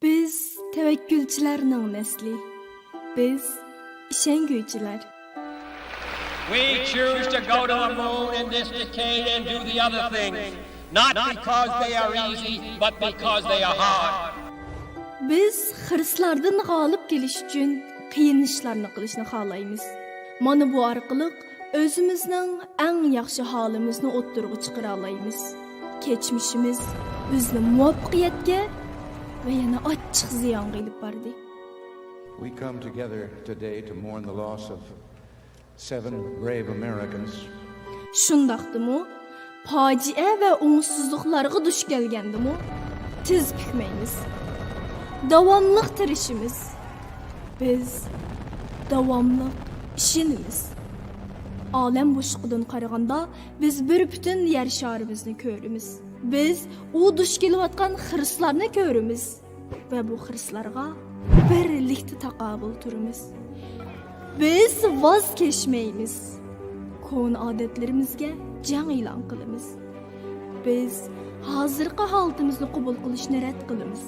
Biz tevekkülçilerinin nesli. Biz işengüyçiler. We choose to go to the moon in this decade and do the other things, not because they are easy, but because they are hard. Biz hırslardan galip geliş için qiyin işlarni qilishni xohlaymiz. Mana bu arqılıq özümüzning eng yaxshi holimizni o'ttirg'i chiqara olamiz. Keçmişimiz bizni muvaffaqiyatga va yana achchiq ziyonga ilib bordi. We come together today to mourn the loss of 7 brave Americans. Shundaqdimi? Fojia va umutsizliklarga duch kelgandimi? Tiz pikmaymiz. Davomli tirishimiz. Biz davomli ishimiz. Alem boşluğundan qaraganda biz bir bütün yer şarimizni ko'ramiz. Biz u duch kelayotgan xirslarni ko'ramiz va bu xirslarga birlikda taqobil turamiz. Biz voz kechmaymiz. Ko'n odatlarimizga jang e'lon qilamiz. Biz hozirgi holatimizni qabul qilishni rad qilamiz.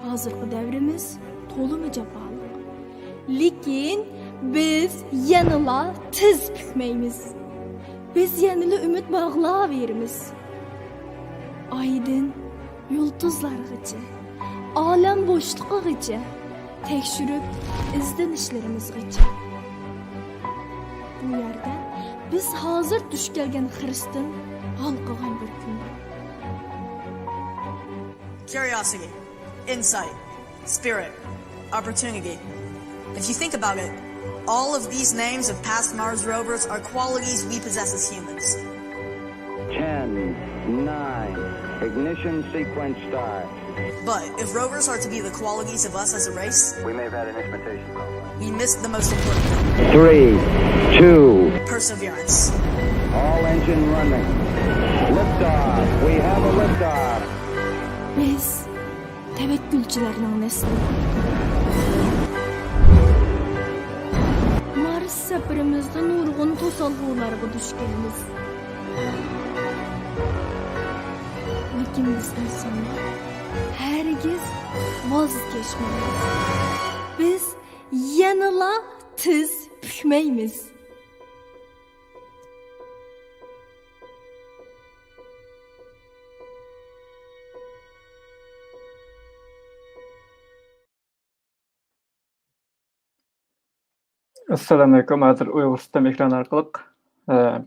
Hozirgi davrimiz to'limi jafoliq. Lekin biz yanıla tiz pikmeymiz. Biz yanıla ümit bağlayıverimiz. Aydın yıldızlargacha, alem boşluğugacha, tekşürüp izlenişlerimizgacha. Bu yerde biz hazır duş kelgen Hristiyan halqıgan bir gün. Curiosity, insight, spirit, opportunity. If you think about it, all of these names of past Mars rovers are qualities we possess as humans. 10, 9, ignition sequence start. But if rovers are to be the qualities of us as a race, We may have had an instrumentation problem. we missed the most important thing, 3, 2, perseverance. all engine running. Liftoff. We have a liftoff. Biz tevekkülçilerinin nesli. Mars seferimizde nurgun tosalgılarga duş kelimiz. Lekin biz insonlar hergiz voz kechmaymiz. Biz yanıla tiz pikmaymiz. Assalamu alaykum. Hozir Uyg'uriston ekran orqali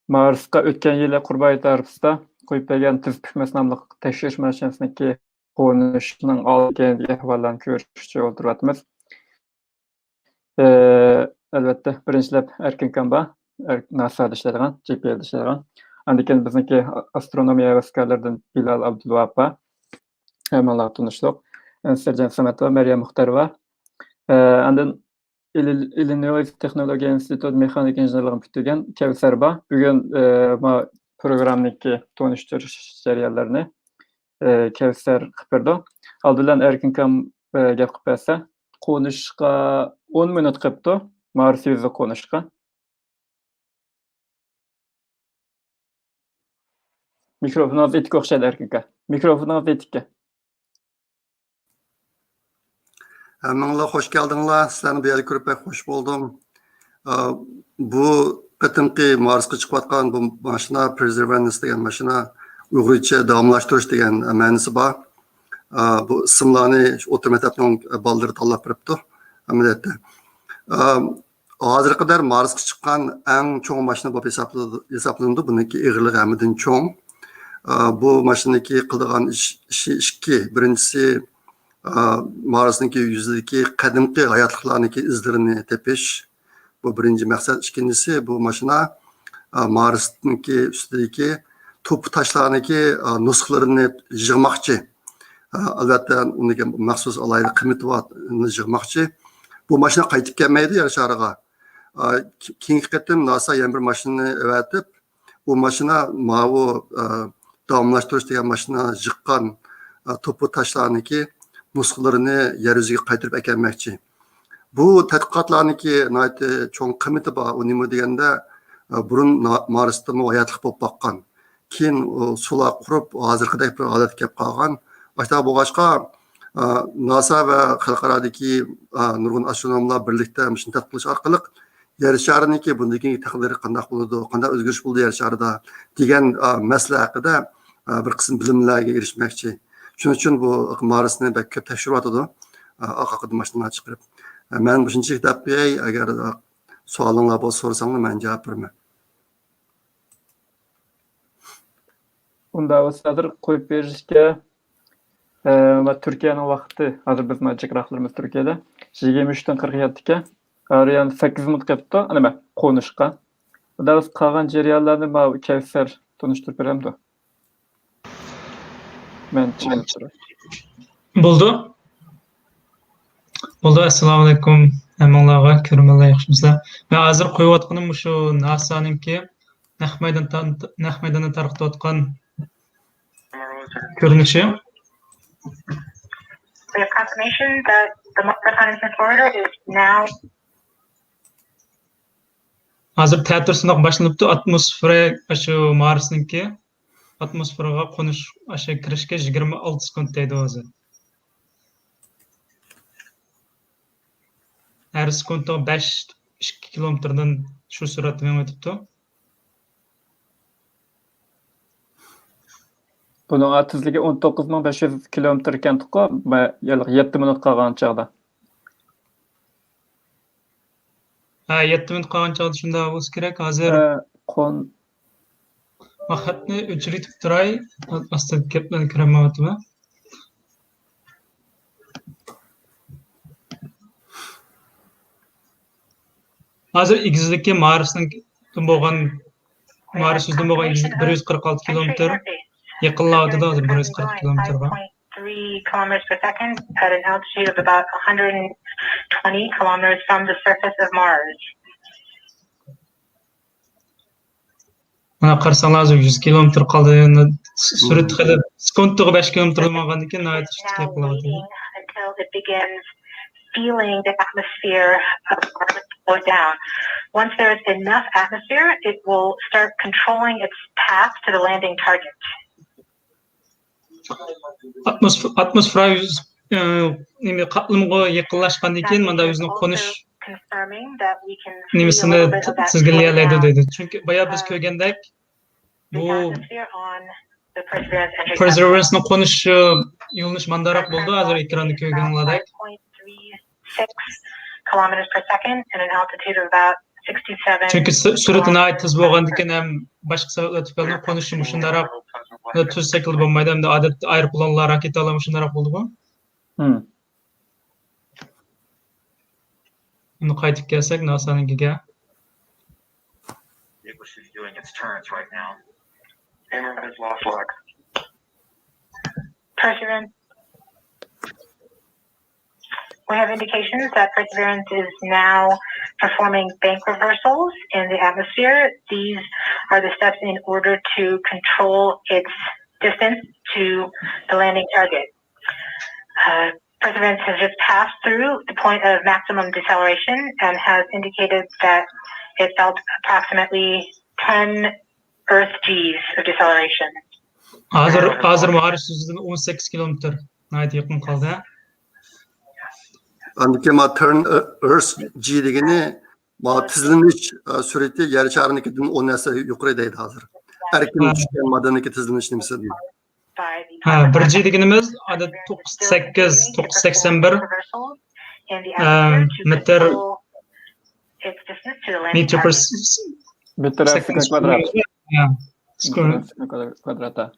Marsga o'tgan yili qurba tarixida qo'yib bergan tiz pikmas nomli tekshirish mashinasiniki qo'nishining oldingi ahvollarni ko'rishga o'tiryapmiz. Albatta, birinchilab Erkin Kamba, NASA'da ishlaydigan, JPL'da ishlaydigan. Andikan bizniki astronomiya vaskarlardan Bilal Abdulvahapa, hammalar tanishliq. Serjan Samatova, Maryam Muxtarova. Andan Illinois Texnologiya instituti mexanik injenerligini bitirgan Kevsar ba. Bugun ma programniki tonishtirish jarayonlarini Kevsar qilib berdi. Oldindan Erkin Kam gap qilib bersa, qo'nishga 10 minut qilibdi. Mars yuziga qo'nishga. Mikrofoningiz etik o'xshaydi Erkin ka. Mikrofoningiz etikka. Hammalar hoş geldinglar. Sizlarni bu yerga ko'rib pek hoş buldum. Bu qatimki Marsga chiqayotgan bu mashina Perseverance degan mashina Uyg'urcha davomlashtirish degan ma'nosi bor. Bu ismlarni o'rta maktabning ballari tanlab beribdi. Amaliyotda. Hozirga qadar Marsga chiqqan eng cho'ng mashina bo'lib hisoblandi. Buniki eg'irligi hammadan cho'ng. Bu mashinaniki qiladigan ishi ikki. Birinchisi Mars'niki yüzdeki qadimki hayotliklarniki izlarini tepish. Bu birinci maqsad. İkincisi bu mashina Mars'niki ustidagi to'p tashlarniki nusxalarini yig'moqchi. Albatta unga maxsus alayli qiymati bor yig'moqchi. Bu mashina qaytib kelmaydi yer shariga. Keyingi qatim NASA yana bir mashinani avatib, bu mashina mavu davomlashtirish degan mashina yiqqan to'p tashlarniki nusxalarini yer yuziga qaytarib ekelmoqchi. Bu tadqiqotlarniki cho'ng qiymati bor. U nima deganda burun Marsda hayotlik bo'lib boqqan. Keyin sular qurib hozirgidek bir holatga kelib qolgan. Başta boğaçqa NASA ve xalqaradaki nurgun astronomlar birlikte mişin tadqiq qilish orqali yer shariniki bundagi taqdiri qanday bo'ladi, qanday o'zgarish bo'ldi yer sharida degan masala haqida bir qism bilimlarga erishmoqchi. Shuning uchun bu Marsni ko'p tekshiryotdi. Aqaqida mashinalar chiqarib. Men shuncha deb qo'yay, agar savolinglar bo'lsa so'rasanglar men javob beraman. Unda hozir qo'yib berishga va Turkiyaning vaqti, hozir biz majliqlarimiz Turkiyada 23dan 47ga, yani 8 minut qolibdi, nima qo'nishqa. Unda biz qolgan jarayonlarni ma Kevser tunishtirib beramdi. Men tushuntiray. Bo'ldi, assalomu alaykum hammalarga, ko'rmalar yaxshimisizlar. Men hozir qo'yayotganim shu NASA'ningki naq maydonda tarqatayotgan ko'rinishi. We have confirmation that the reconnaissance orbiter is now. Hozir teatr sinoq boshlanibdi. Atmosfera shu Marsningki atmosferaga qo'nish asha kirishga 26 sekund deydi hozir. Her sekundda 5 kilometrdan shu surat bilan o'tibdi. Bunun tezligi 19500 kilometr ekan tuqa va 7 minut qolgan chaqda. 7 minut qolgan chaqda shunda bo'lsa kerak. Hozir vaqtni o'chiritib turay. Asta gaplarni kiramayapman. Hozir egizlikka Marsning bo'lgan Mars uzun bo'lgan 146 kilometr yaqinladi hozir 140 kilometrga. 3 kilometers per second at an altitude of about 120 kilometers from the surface of Mars. Mana qarasanglar 100 kilometr qoldi. Surat qilib sekundga 5 kilometr bo'lgandan keyin yaqinladi. Until it begins feeling the atmosphere of Mars go down. Once there is enough atmosphere, it will start controlling its path to the landing target. Atmosfera qatlamga yaqinlashgandan keyin mana o'zini qo'nish nimasini tizginlaydi deydi. Chunki boya biz ko'rgandek bu Perseverance'ning qo'nish yo'linish mandaroq bo'ldi. Hozir ekranda ko'rganlaridek. 6 kilometers per second at an altitude of about 67. Çünkü suratına ait tez bo'lgandan keyin ham boshqa sabablar tufayli qo'nishi shundaroq tuz sekil bo'lmaydi. Hamda odatda aeroplanlar, raketalar shundaroq bo'ldi-ku. Uni qaytib kelsak NASA'ninkiga. It was doing its turns right now. Has lost luck. Perseverance. We have indications that Perseverance is now performing bank reversals in the atmosphere. These are the steps in order to control its distance to the landing target. Perseverance has just passed through the point of maximum deceleration and has indicated that it felt approximately 10 Earth G's of deceleration. Hazır Mars yüzünden 18 kilometre nayet yakın kaldı. Andaki ma turn Earth G degeni ma tizilinish surati yer sharininkidan 10 narsa yuqori deydi hozir. Erkin tushgan madaniki tizilinish nimasi deydi. Bir G deganimiz odat 98 981 metr per sekund kvadrat. Kvadrata.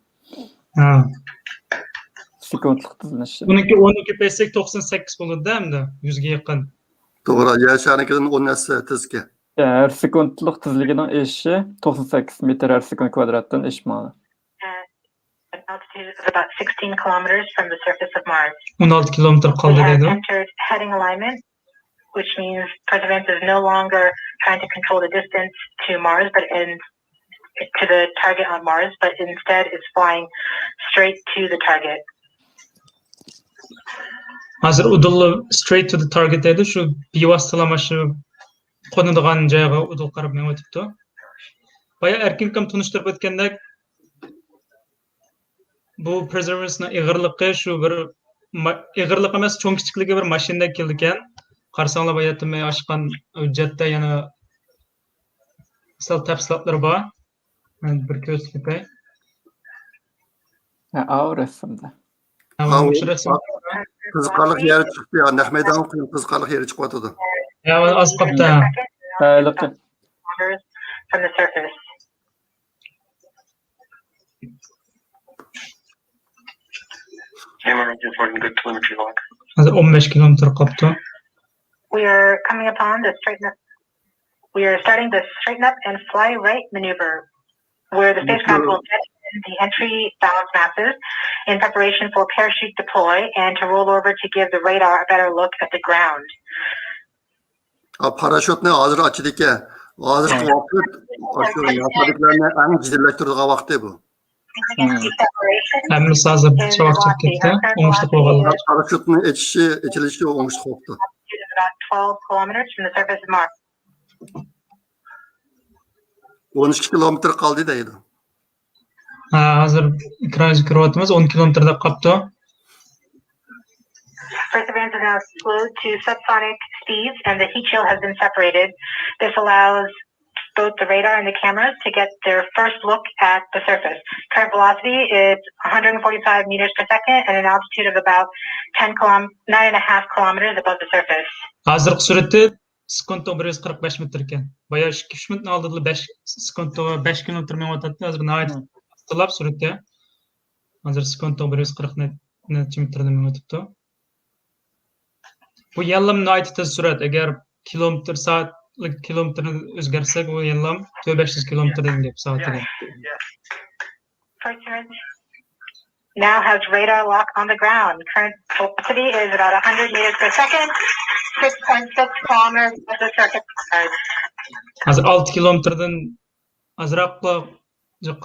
Sekundlik tizilinish. Buniki 12 pesek 98 bo'ladi hamda 100 ga yaqin. To'g'ri, yer sharininkidan 10 narsa tezga. Her sekundlik tezligining eshishi 98 metr per sekund kvadratdan eshmali. An altitude of about 16 kilometers from the surface of Mars. 16 kilometre We kaldı have dedi. entered heading alignment, which means Perseverance is no longer trying to control the distance to Mars, to the target on Mars, but instead is flying straight to the target. Hazır udullu straight to the target dedi. Şu bevostalama şu qo'nadigan joyga udul qarab men o'tibdi. Baya erkin kam tunishtirib o'tgandek bu Perseverance'ning ig'irligi shu bir ig'irlik emas, cho'ng kichikligi bir mashinada keldi ekan. Qarsanglar bayatmay oshgan hujjatda yana sal tafsilotlar bor. Men bir ko'rsatay. Ha, o resimde. Qiziqarli yeri chiqdi. Ya, naq maydonga qo'yib qiziqarli yeri chiqyapti. Ya, az qopda. From the surface. Camera reporting good telemetry log. Hozir 15 kilometr qopdi. We are coming upon the straighten up. We are starting the straighten up and fly right maneuver, where the spacecraft will get in the entry balance masses in preparation for parachute deploy and to roll over to give the radar a better look at the ground. Paraşütni hozir ochdik. Hozirgi vaqt o'sha nasadiklarni eng jiddiylashtiridigan vaqti bu. Hammasi hozir chavoq chiqib ketdi. O'ngishli bo'lganlar. Paraşütni ochilishi o'ngishli bo'ldi. About 12 kilometers from the surface of Mars. 12 kilometr qoldi deydi. Ha, hozir ekranga kiryapmiz. 10 kilometrda qopdi. Perseverance is now slowed to subsonic speeds and the heat shield has been separated. This allows both the radar and the cameras to get their first look at the surface. Current velocity is 145 meters per second at an altitude of about 9.5 kilometers above the surface. Hozirgi surati sekundda 145 metr ekan. Boya 2 minutning oldida 5 sekundda 5 kilometr menyapti. Hozir nihoyat astlab suratda. Hozir sekundda 140 metrda menyapti. Bu yallam nihoyat tez surat. Agar kilometr soatlik kilometrni o'zgarsak, u yallam 500 kilometr deb soatiga. Perseverance now has radar lock on the ground. Current velocity is about 100 meters per second, 6.6 kilometers above the surface. Hozir 6 kilometrdan azroqqa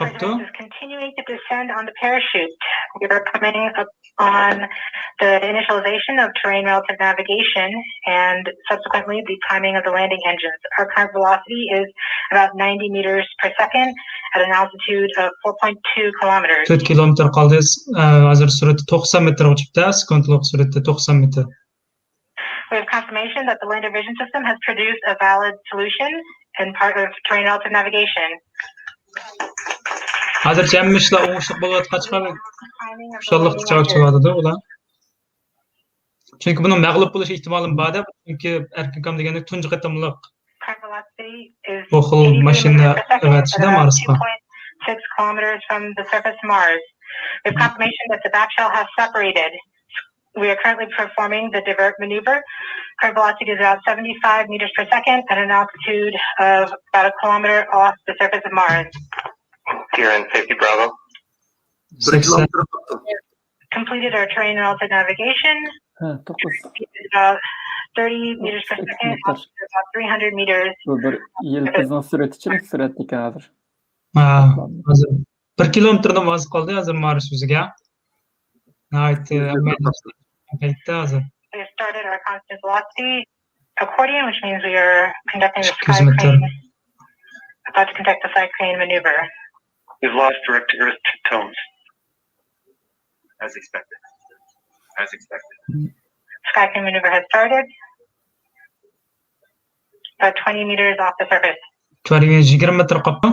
qopdi. Perseverance is continuing to descend on the parachute. We are coming up on the initialization of terrain relative navigation and subsequently the priming of the landing engines. Our current velocity is about 90 meters per second at an altitude of 4.2 kilometers. 4 kilometr qoldi. Hozir surati 90 metrga chiqdi. Sekundlik surati 90 metr. We have confirmation that the lander vision system has produced a valid solution and part of terrain relative navigation. Hozir jammi ishlar o'ngishli bo'layotgachqa xushalliqqa javob chiqadi ular. Chunki buning mag'lub bo'lish ehtimoli bor-da, chunki erkakam deganda tunji qatamliq bu xil mashina avatishda Marsga. 6 kilometers from the surface of Mars. We have confirmation that the back shell has separated. We are currently performing the divert maneuver. Current velocity is about 75 meters per second at an altitude of about a kilometer off the surface of Mars. Kieran, safety Bravo. Completed our terrain relative navigation. About 30 meters per second, altitude about 300 meters. Bu bir yıldızın süratichilik surati ekan hozir. Ha, hozir 1 kilometrdan voz qoldi hozir Mars yuziga. We have started our constant velocity accordion, which means we are conducting the sky crane, about to conduct the sky crane maneuver. We've lost direct to Earth tones. As expected. As expected. Sky crane maneuver has started. About 20 meters off the surface. 20 metr qopdi.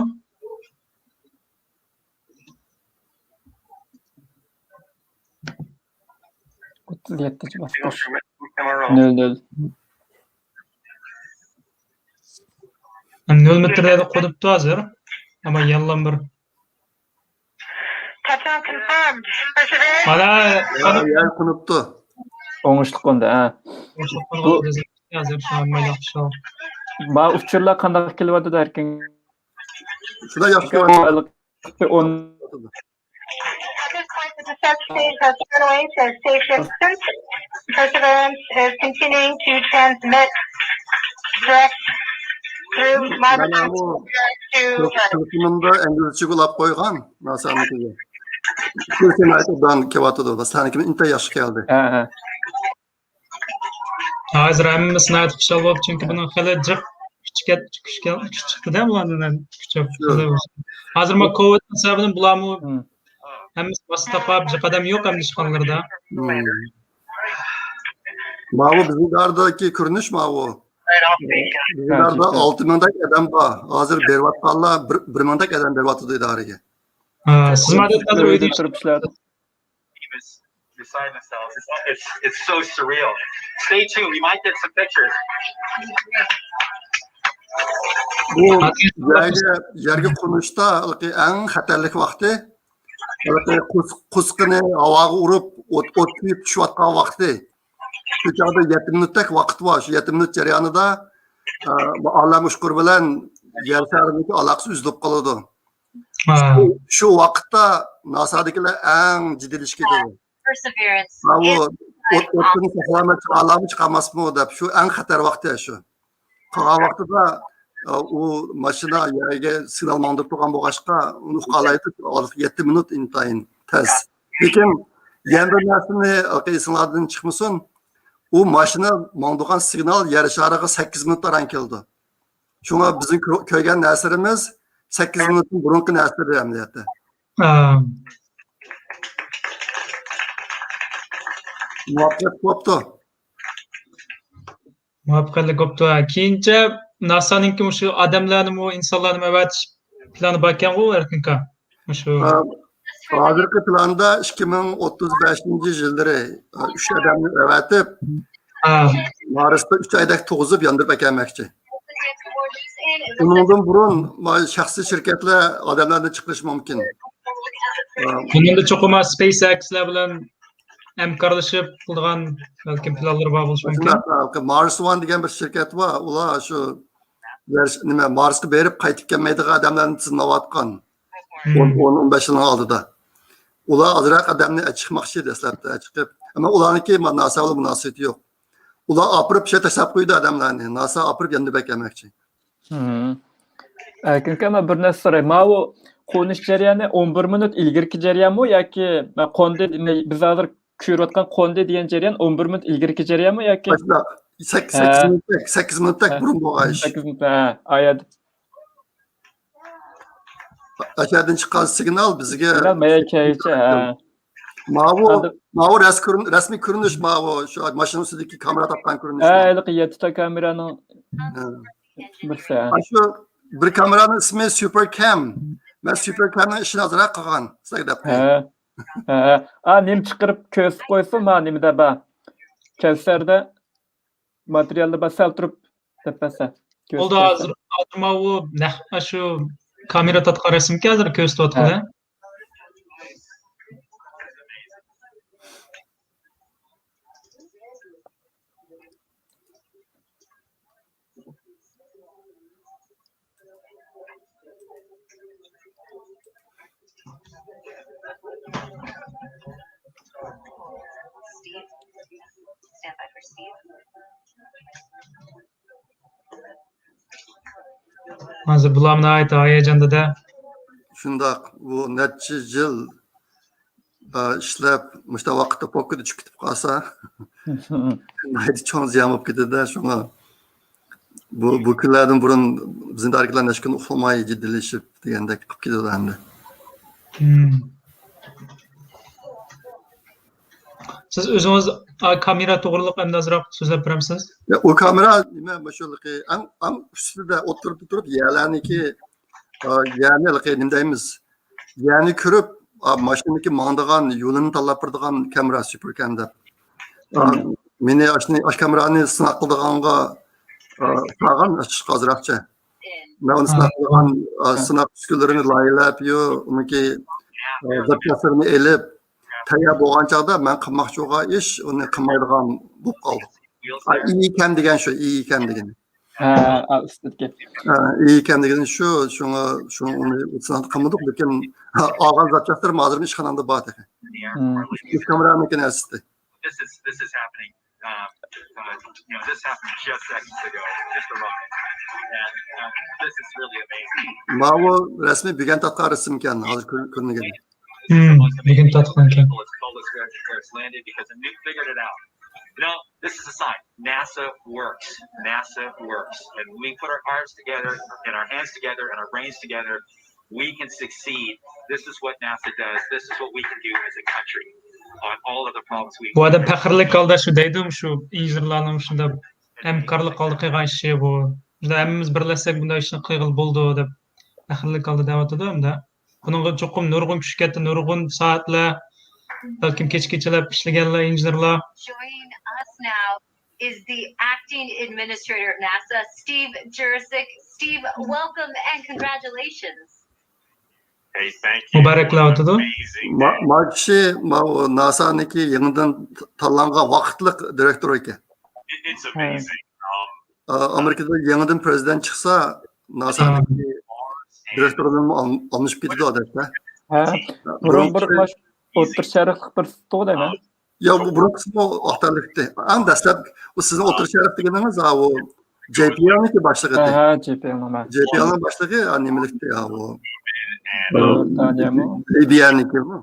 Yettici basmış. MRO. 0-0. 0 metrda qo'yibdi hozir. Ama yallam bir. Touchdown confirmed. Perseverance. Mana Yer qunuptu. Oңushliq qo'ndi, ha. Hozir shamaylar shu. Ba uçurlar qanday kelyapti derken. Shuna yaxshi on At this point, the descent stage has turned away to safe distance. Perseverance is continuing to transmit direct through Mars to Sınıfında İngilizce kulak koygan. Nasıl anlatıyor? Türkiye'nin ayıdan kevatı da. Sanki inte yaş geldi. Ha. Hozir hammasi nayt xushalib, chunki buni hali jiq chiqdi-da bulardan kuchab. Hozir men COVID sababini bularmi hem Mustafa bir kadam yok hem nişanlarda. Mavu bizimlerdeki görünüş mavu. Bizimlerde 6 mingdak adam var. Hazır bervatlarla 1 mingdak adam bervatı idareye. Siz madem hazır uydu beside themselves. It's so surreal. Stay tuned. We might get some pictures. Bu yerge konuşta en xatarlik vakti. Kusqini havaga urib o't kuyib tushayotgan vaqti. Shu chog'da 7 minutlik vaqt bor. Shu 7 minut jarayonida Alloh shukr bilan yer sharidagi aloqasi uzilib qoladi. Shu vaqtda NASA'dagilar eng jiddiylashib ketadi. O'tni saqlamak alamı chiqamasmi deb shu eng xatar vaqti shu. Qolgan vaqtida u mashina yerga signal mandib turgan bo'lg'achqa uni qalaytib 7 minut intayin tez. Lekin yana narsani esinglardan chiqmasin. U mashina mandurgan signal yer shariga 8 minutdan keldi. Shunga bizning ko'rgan narsalarimiz 8 minutdan burungi narsalar amaliyotda. Muvaffaqiyat bo'pti. Muvaffaqiyat bo'pti. Keyincha NASA'ningki shu odamlarni mu insonlarni avatish plani bor ekan-ku erkinka. Shu hozirgi planda 2035-yillari 3 odamni avatib Marsda 3 oyda tug'izib yondirib ekanmoqchi. Bundan burun shaxsiy shirkatlar odamlarni chiqarish mumkin. Bunda cho'qima SpaceX'lar bilan hamkorlashib qilgan balki planlar bor bo'lishi mumkin. Mars One degan bir shirkat bor. Ular shu nima Marsga berib qaytib kelmaydigan odamlarni sinayotgan. 10-15 yilning oldida. Ular azroq odamni chiqmoqchi dastlabda chiqib. Ammo ularniki NASA bilan munosabati yo'q. Ular opirib tashlab qo'ydi odamlarni. NASA opirib endi beklemoqchi. Erkinka bir narsa so'rayman. Bu qo'nish jarayoni 11 minut ilgirki jarayonmi yoki qo'ndi biz hozir ko'rayotgan qo'ndi degan jarayon 11 minut ilgirki jarayonmi yoki 8 minutlik burun bo'lgan ish. 8 minut. Ayad. Aşağıdan çıkan signal bizge mayakaycha. Mavu resmi görünüş mavu şu maşının üstündeki kamera tapan görünüş. Evet, 7 kameranın birisi. Şu bir kameranın ismi Supercam. Ben Supercam'ın işini azırak qilgan. Sizlarga deb qo'yaman. Nem chiqarib ko'z qo'ysin, men nimada ba. Kelsarda materialni basal turib tepasa. Oldu hozir mavu shu kamera tatqa rasmga hozir ko'z tutadi. Stand by for Steve. Hozir bularni ait hayajanda shundoq bu necha yil ishlab mushta vaqtda pokkada tushib ketib qolsa mayda cho'ng ziyon bo'lib ketadi. Shunga bu kunlardan burun bizning dargilar nechun uxlamay jiddiylashib degandek qilib ketadi endi. Siz o'zingiz kamera to'g'riliq endi ozroq so'zlab beramiz? O kamera nima mashulligi am ustida o'tirib turib yalaniki yani nima deymiz? Yani ko'rib mashinaniki mangdigan yo'lini tanlab turadigan kamera Supercam deb. Meni ash kamerani sinab qildiganga tag'in hozircha. Men uni sinab qilgan sinab uskunalarini laylab yo uniki zapyasini elib tayyor bo'lgan chog'da men qilmoqchi bo'lgan ish uni qilmaydigan bo'lib qoldi. İyi ekan degan shu, iyi ekan degan. Ustidagi. İyi ekan degan shu, shuni uni sinab qilmadik, lekin olgan zapyaslar hozir ishxonamda bor ekan. Ish kameramniki narsasi. This is happening. This happened just seconds ago, just a moment, and this is really amazing. Mavu resmi bilgan tatqar resim ekan, hozir ko'rinagan. Bilgan tatqar ekan. Where it's landed because the nuke figured it out. This is a sign. NASA works. NASA works. And we put our hearts together and our hands together and our brains together. we can succeed. This is what NASA does. This is what we can do as a country on all of the problems we. Bu adam paqirlik aldı şu deydim şu injirlarning shunda hamkorlik aldı qilgan ishi bu. Bizlar hammamiz birlashsak bunday ishni qilg'il bo'ldi deb paqirlik aldı deyotdi hamda. Buningga cho'qim nurg'un kuch ketdi, nurg'un soatlar, balkim kechgachalar ishlaganlar injirlar. Joining us now is the acting administrator of NASA, Steve Jurczyk. Steve, welcome and congratulations. Hey, thank you. Mubaraklar o'tdi. Markşi NASA'nınki yeniden tanlanan vakitlik direktör ekan. It's amazing. Amerika'da yeniden prezident çıksa NASA'nınki direktörden almış biri adeta. Burun bir maş otur şeriflik bir tutu değil mi? Ya bu kısmı ahtarlıktı. En destek o sizin otur şerif dediğiniz o JPL'ninki başlığı. Ha, JPL'nin. JPL'nin başlığı annemlikti ya o. ABN'ninki mi?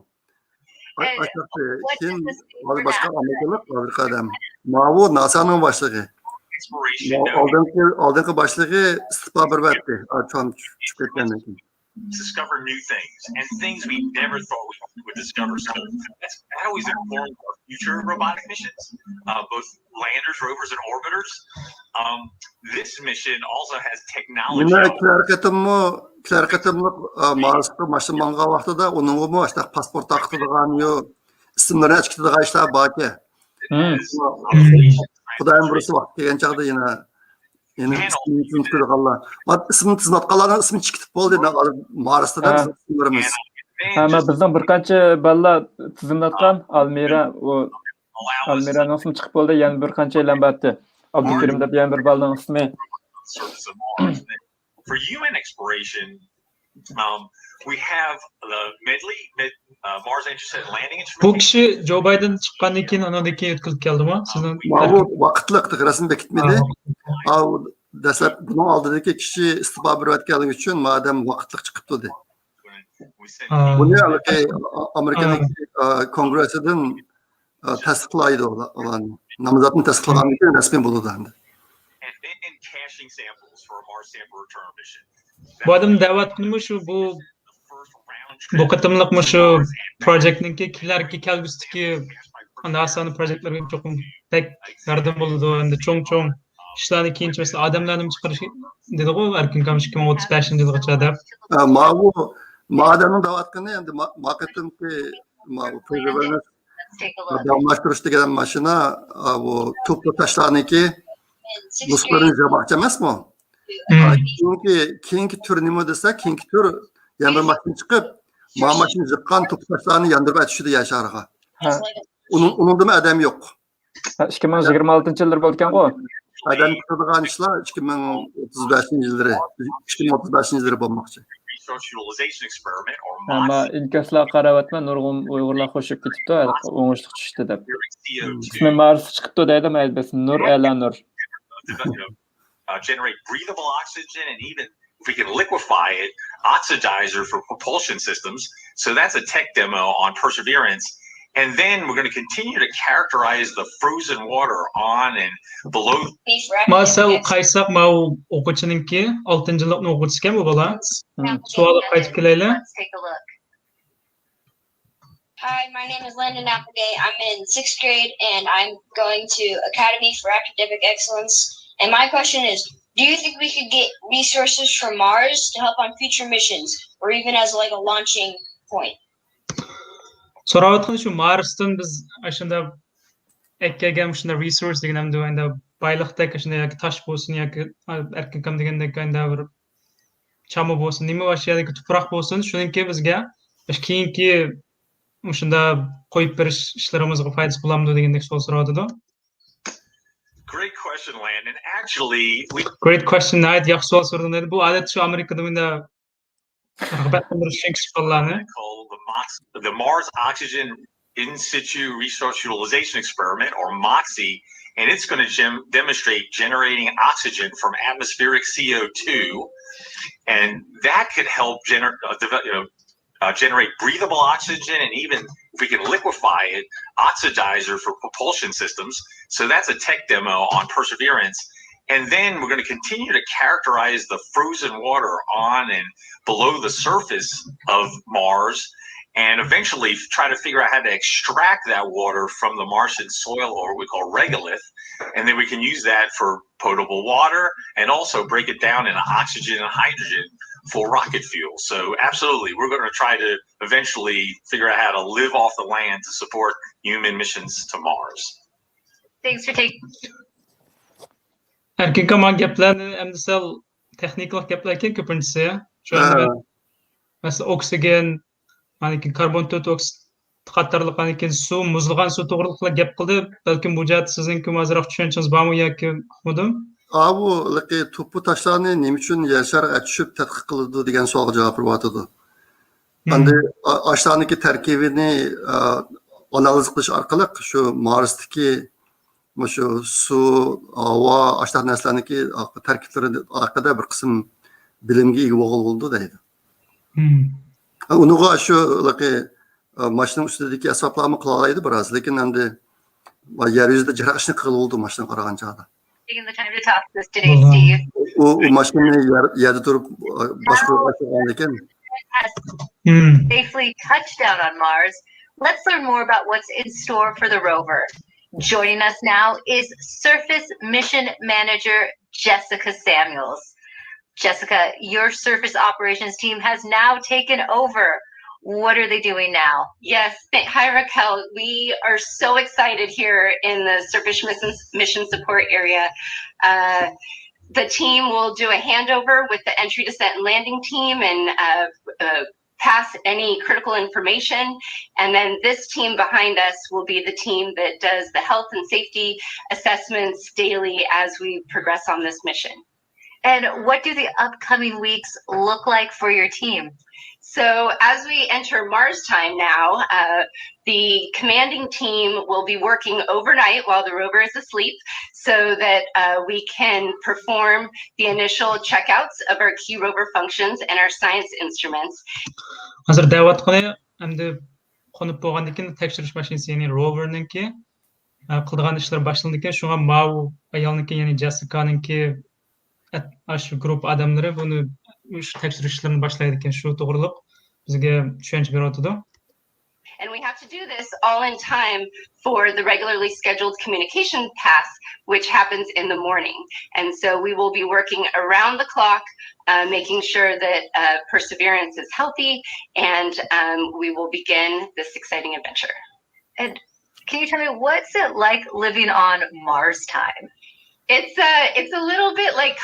Şimdi başka Amerikalı adam. Mavu NASA'nın başlığı. Aldığınki başlığı istihbarat verdi. Trump çıkartmanın. Discover new things and things we never thought we would discover. So that's always informed our future robotic missions, both landers, rovers, and orbiters. This mission also has technology. Yine klarkatımlık Mars'ta başlamanğa vaxtı da onun mu işte pasport takıdığan yo isimleri açıkladığan işler baki. Kudayım burası vakti gelgen çağda yine ismini tutturğanlar. İsmini tizmatqanlarning ismi chiqib bo'ldi Mars'ta da isimlerimiz. Ama bizden bir qancha balla tizimlatgan Almira o Almira'ning ismi chiqib bo'ldi, yana bir qancha e'lon Abdukerim deb yana bir ballaning ismi. For human exploration, we have the Medley Mars Intercept Landing Instrument. Bu kishi Joe Biden chiqqandan keyin anadaki yetkilib keldimi? Sizning bu vaqtliq rasm bekitmedi. Dastlab bunun oldidagi kishi istiqbo berayotganligi uchun madam vaqtliq chiqib dedi. Buni Amerikan kongresidan tasdiqlaydi ular. Nomzodni tasdiqlagandan keyin rasmiy bo'ladi. And then caching samples for a Mars sample return mission. Bu adam da'vat qilmish bu qatimliq shu projektninki kimlarga kelgusdagi NASA'ning projektlariga cho'qim tek yordam bo'ladi endi cho'ng ishlarni keyinchi mesela odamlarni chiqarish dedi-ku erkin kam 2035-yilgacha deb. Madamning da'vat qilgani endi maqatimki prezidentligi damlashtirishga degan mashina bu to'pla tashlarniki nusxalarini jamoatchi emasmi? Keyingi tur nima desa, keyingi tur yana bir mashina chiqib, mashina chiqqan to'plarni yondirib aytishdi yasharga. Uningda adam yo'q. 2026-yillar bo'lgan-ku. Adam qiladigan ishlar 2035-yillar, 2035-yillar bo'lmoqchi. Ama inkaslar qaravatma nurg'un Uyg'urlar qo'shib ketibdi, o'ngishli tushdi deb. İsmi Mars chiqibdi deydimi, elbette Nur Elanur. Generate breathable oxygen and even if we can liquefy it, oxidizer for propulsion systems. So that's a tech demo on Perseverance. And then we're going to continue to characterize the frozen water on and below. Masal qaysak mau o'quvchininki 6-yillikni o'quvchisiga bu bola. Savol qaytib kelaylik. Hi, my name is Landon Applegate. I'm in 6th grade and I'm going to Academy for Academic Excellence. And my question is, do you think we could get resources from Mars to help on future missions or even as like a launching point? So'rayotgan shu Marsdan biz ashunda ekkagan shunda resource degan hamda endi boyliqdek shunda yoki tosh bo'lsin yoki erkin kam degandek endi bir chamo bo'lsin, nima yoki tuproq bo'lsin, shuningki bizga keyingi shunda qo'yib berish ishlarimizga foydasi bo'lamdi degandek savol so'radi-da. Great question, Landon. Actually, Great question, Nayt. Yaxshi savol so'rading. Bu odat shu Amerikada bunda rag'batlantirish chiqqanlarni the Mars Oxygen In Situ Resource Utilization Experiment, or MOXIE, and it's going to demonstrate generating oxygen from atmospheric CO2, and that could help generate breathable oxygen, and even if we can liquefy it, oxidizer for propulsion systems. So that's a tech demo on Perseverance. And then we're going to continue to characterize the frozen water on and below the surface of Mars, and eventually try to figure out how to extract that water from the Martian soil, or what we call regolith, and then we can use that for potable water and also break it down into oxygen and hydrogen for rocket fuel. So absolutely, we're going to try to eventually figure out how to live off the land to support human missions to Mars. Thanks for taking. Erkin kaman gaplarni emsal texniklik gaplar ekan ko'pinchisi. Shu mesela oksigen, maniki karbon dioksid qatorliq maniki suv, muzlagan suv to'g'riliqla gap qildi. Balkim bu jihat sizning ozroq tushunchingiz bormi yoki uqmadim? Bu to'pu toshlarni nima uchun yer shariga tushib tadqiq qiladi degan savolga javob beryapti. Endi ashlarniki tarkibini analiz qilish orqali shu Marsdagi shu suv, havo, ashlar narsalarniki tarkiblari haqida bir qism bilimga ega bo'ldi deydi. Unuga shu mashina ustidagi asboblarni qila oladi biroz, lekin endi yer yuzida jarashni qilib oldi mashina qaragan chog'da. Taking the time to talk to us today, Steve. U mashinani yerda turib boshqargan ekan. Safely touched down on Mars. Let's learn more about what's in store for the rover. Joining us now is Surface Mission Manager Jessica Samuels. Jessica, your surface operations team has now taken over. What are they doing now? Yes, hi Raquel. We are so excited here in the surface mission support area. The team will do a handover with the entry, descent, and landing team and pass any critical information. And then this team behind us will be the team that does the health and safety assessments daily as we progress on this mission. And what do the upcoming weeks look like for your team? So as we enter Mars time now, the commanding team will be working overnight while the rover is asleep so that we can perform the initial checkouts of our key rover functions and our science instruments. Hazır davatqani endi qo'nib bo'lgandan keyin tekshirish mashinasi, ya'ni roverninki qilgan ishlar boshlangan. Shunga Mau ayolniki, ya'ni Jessicaninki shu guruh odamlari buni tekshirish ishlarini boshlaydi ekan. Shu to'g'riliq bizga tushuncha beryapti. And we have to do this all in time for the regularly scheduled communication pass, which happens in the morning. And so we will be working around the clock, making sure that Perseverance is healthy, and we will begin this exciting adventure. And can you tell me, what's it like living on Mars time? It's a little bit like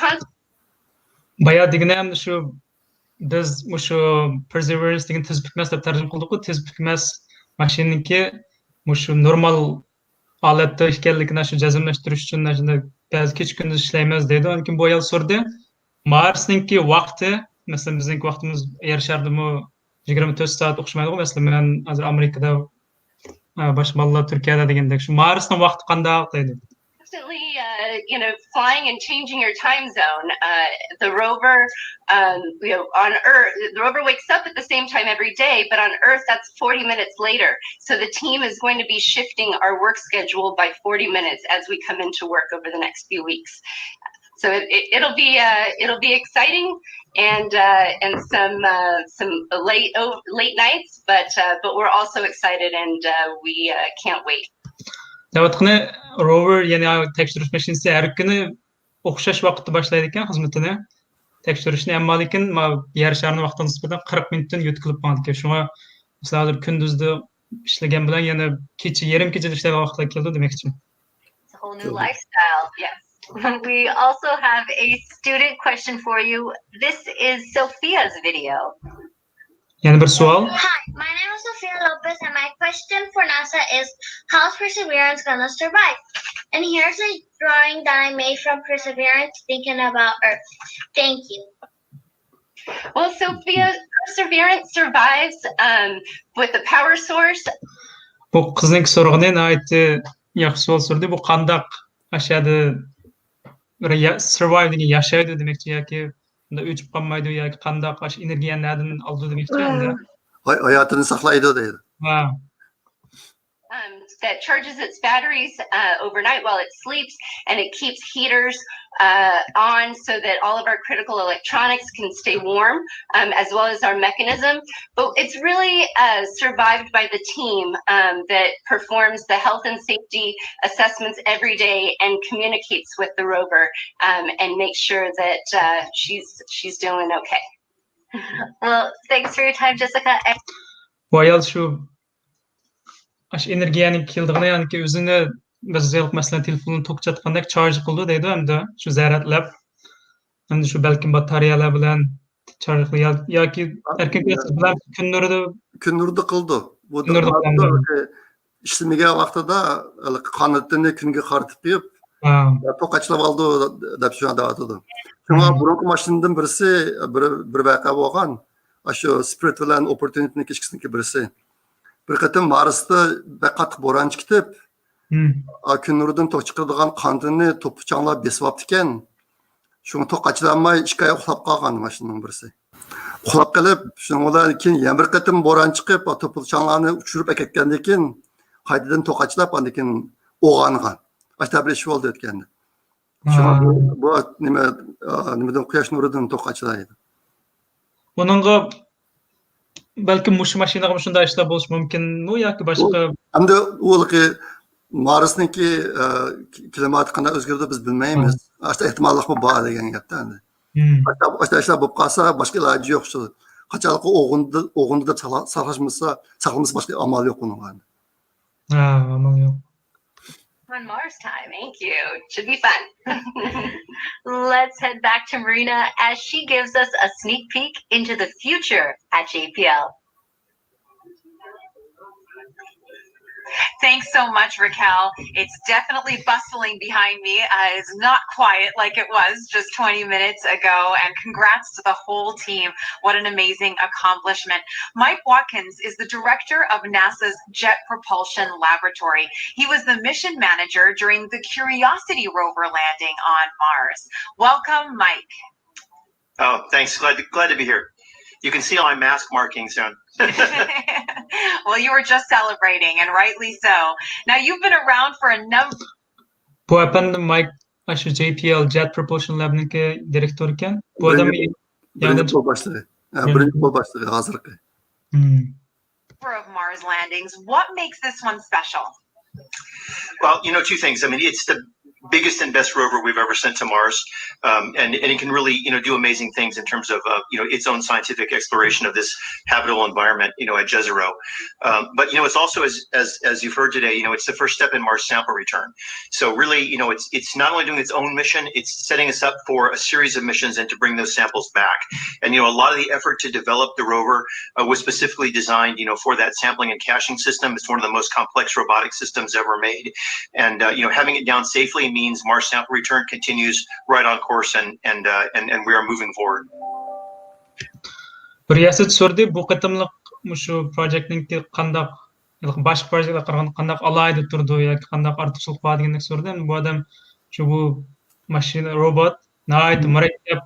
Bayağı deganam shu biz shu Perseverance degan tez bitmas deb tarjima qildik. Tez bitmas mashinaniki shu normal holatda ekanligini shu jazmlashtirish uchun ba'zi kecha kunduz ishlaymiz deydi. Lekin bu ayol so'rdi, Marsninki vaqti, masalan bizning vaqtimiz yer sharidami 24 soat o'xshamaydi. Masalan men hozir Amerikada, boshqa bolalar Turkiyada degandek shu Marsning vaqti qanday deydi. Constantly, flying and changing your time zone. The rover, on Earth, the rover wakes up at the same time every day, but on Earth, that's 40 minutes later. So the team is going to be shifting our work schedule by 40 minutes as we come into work over the next few weeks. So it'll be exciting and some late nights, but we're also excited and we can't wait. Davatqani rover, ya'ni tekshirish mashinasi har kuni o'xshash vaqtda boshlaydi ekan xizmatini. Tekshirishni, ammo lekin yer sharining vaqtiga nisbatan 40 minutdan yutkilib qoldi ekan. Shunga masalan hozir kunduzda ishlagan bilan yana kecha yarim kechada ishlagan vaqtga keldi demoqchi. It's a whole new lifestyle. Yes. We also have a student question for you. This is Sophia's video. Yana bir savol. Hi, my name is Sophia Lopez, and my question for NASA is, how's Perseverance gonna survive? And here's a drawing that I made from Perseverance thinking about Earth. Thank you. Well, Sophia, Perseverance survives with a power source. Bu qizning so'rog'ini nihoyatda yaxshi savol so'radi. Bu qandaq ashadi survive degan yashaydi demoqchi yoki unda o'chib qolmaydi yoki qandaq energiyani nadan oldi demoqchi endi. Hayotini saqlaydi deydi. Ha. that charges its batteries overnight while it sleeps, and it keeps heaters on so that all of our critical electronics can stay warm, as well as our mechanism. But it's really survived by the team that performs the health and safety assessments every day and communicates with the rover and makes sure that she's doing okay. Well, thanks for your time, Jessica. Wayal şu energiyanın kildığını yani ki özüne mesela mesela telefonun tokçatqandek charge qildi deydi hamda şu zaratlab hamda şu balkim batareyalar bilan charge yoki erkaklar bilan kunlarda qildi. Bu ishlamagan vaqtida qanotini kunga qaratib qo'yib toqachlab oldi deb shunda aytadi. Shunga burungi mashinadan birisi bir vaqa bo'lgan. Shu Spirit bilan Opportunity'ning kechkisiniki birisi. Bir qatim Marsda qattiq bo'ron chiqib, kunlardan to'q chiqadigan qandini to'pichanlab besib olibdi ekan. Shuni to'qachlanmay 2 oy uxlab qolgan mashinaning birisi. Uxlab qolib, shundan keyin yana bir qatim bo'ron chiqib, to'pichanlarni uchirib ketgandan keyin qaytadan to'qachlab, undan keyin o'g'angan. Ashtablish bo'ldi o'tganda. Shuna bu nimadan quyosh nuridan to'qachlaydi. Buningga balkim mush mashinaga shunday ishlar bo'lishi mumkinmi yoki boshqa? Hamda o'lqi Marsniki klimat qanday o'zgardi biz bilmaymiz. Ashta ehtimollik bor degan gapda endi. Ashta ishlar bo'lib qolsa boshqa iloji yo'q shu. Qachonki o'g'indi deb saqlamasa boshqa amal yo'q unga. Amal yo'q. On Mars time, thank you. Should be fun. Let's head back to Marina as she gives us a sneak peek into the future at JPL. Thanks so much, Raquel. It's definitely bustling behind me. It's not quiet like it was just 20 minutes ago. And congrats to the whole team. What an amazing accomplishment. Mike Watkins is the director of NASA's Jet Propulsion Laboratory. He was the mission manager during the Curiosity rover landing on Mars. Welcome, Mike. Oh, thanks. Glad to be here. You can see all my mask markings soon. Well, you were just celebrating, and rightly so. Now, you've been around for a number. Bu adam Mike, şu JPL Jet Propulsion Lab'niki direktör iken. Bu adam birinchi qo'l boshlig'i hozirgi. Number of Mars landings. What makes this one special? Well, two things. I mean, it's the biggest and best rover we've ever sent to Mars, and it can really do amazing things in terms of its own scientific exploration of this habitable environment at Jezero. But it's also as you've heard today, it's the first step in Mars sample return. So really, it's not only doing its own mission, it's setting us up for a series of missions and to bring those samples back. And a lot of the effort to develop the rover was specifically designed for that sampling and caching system. It's one of the most complex robotic systems ever made, and having it down safely means Mars sample return continues right on course, and we are moving forward. Riyasat so'rdi bu qatimliq shu projektning qandaq boshqa projektlarga qaraganda qandaq alayda turdi yoki qandaq ortiqchilik bor degandek so'rdi. Bu odam bu mashina robot nihoyat murakkab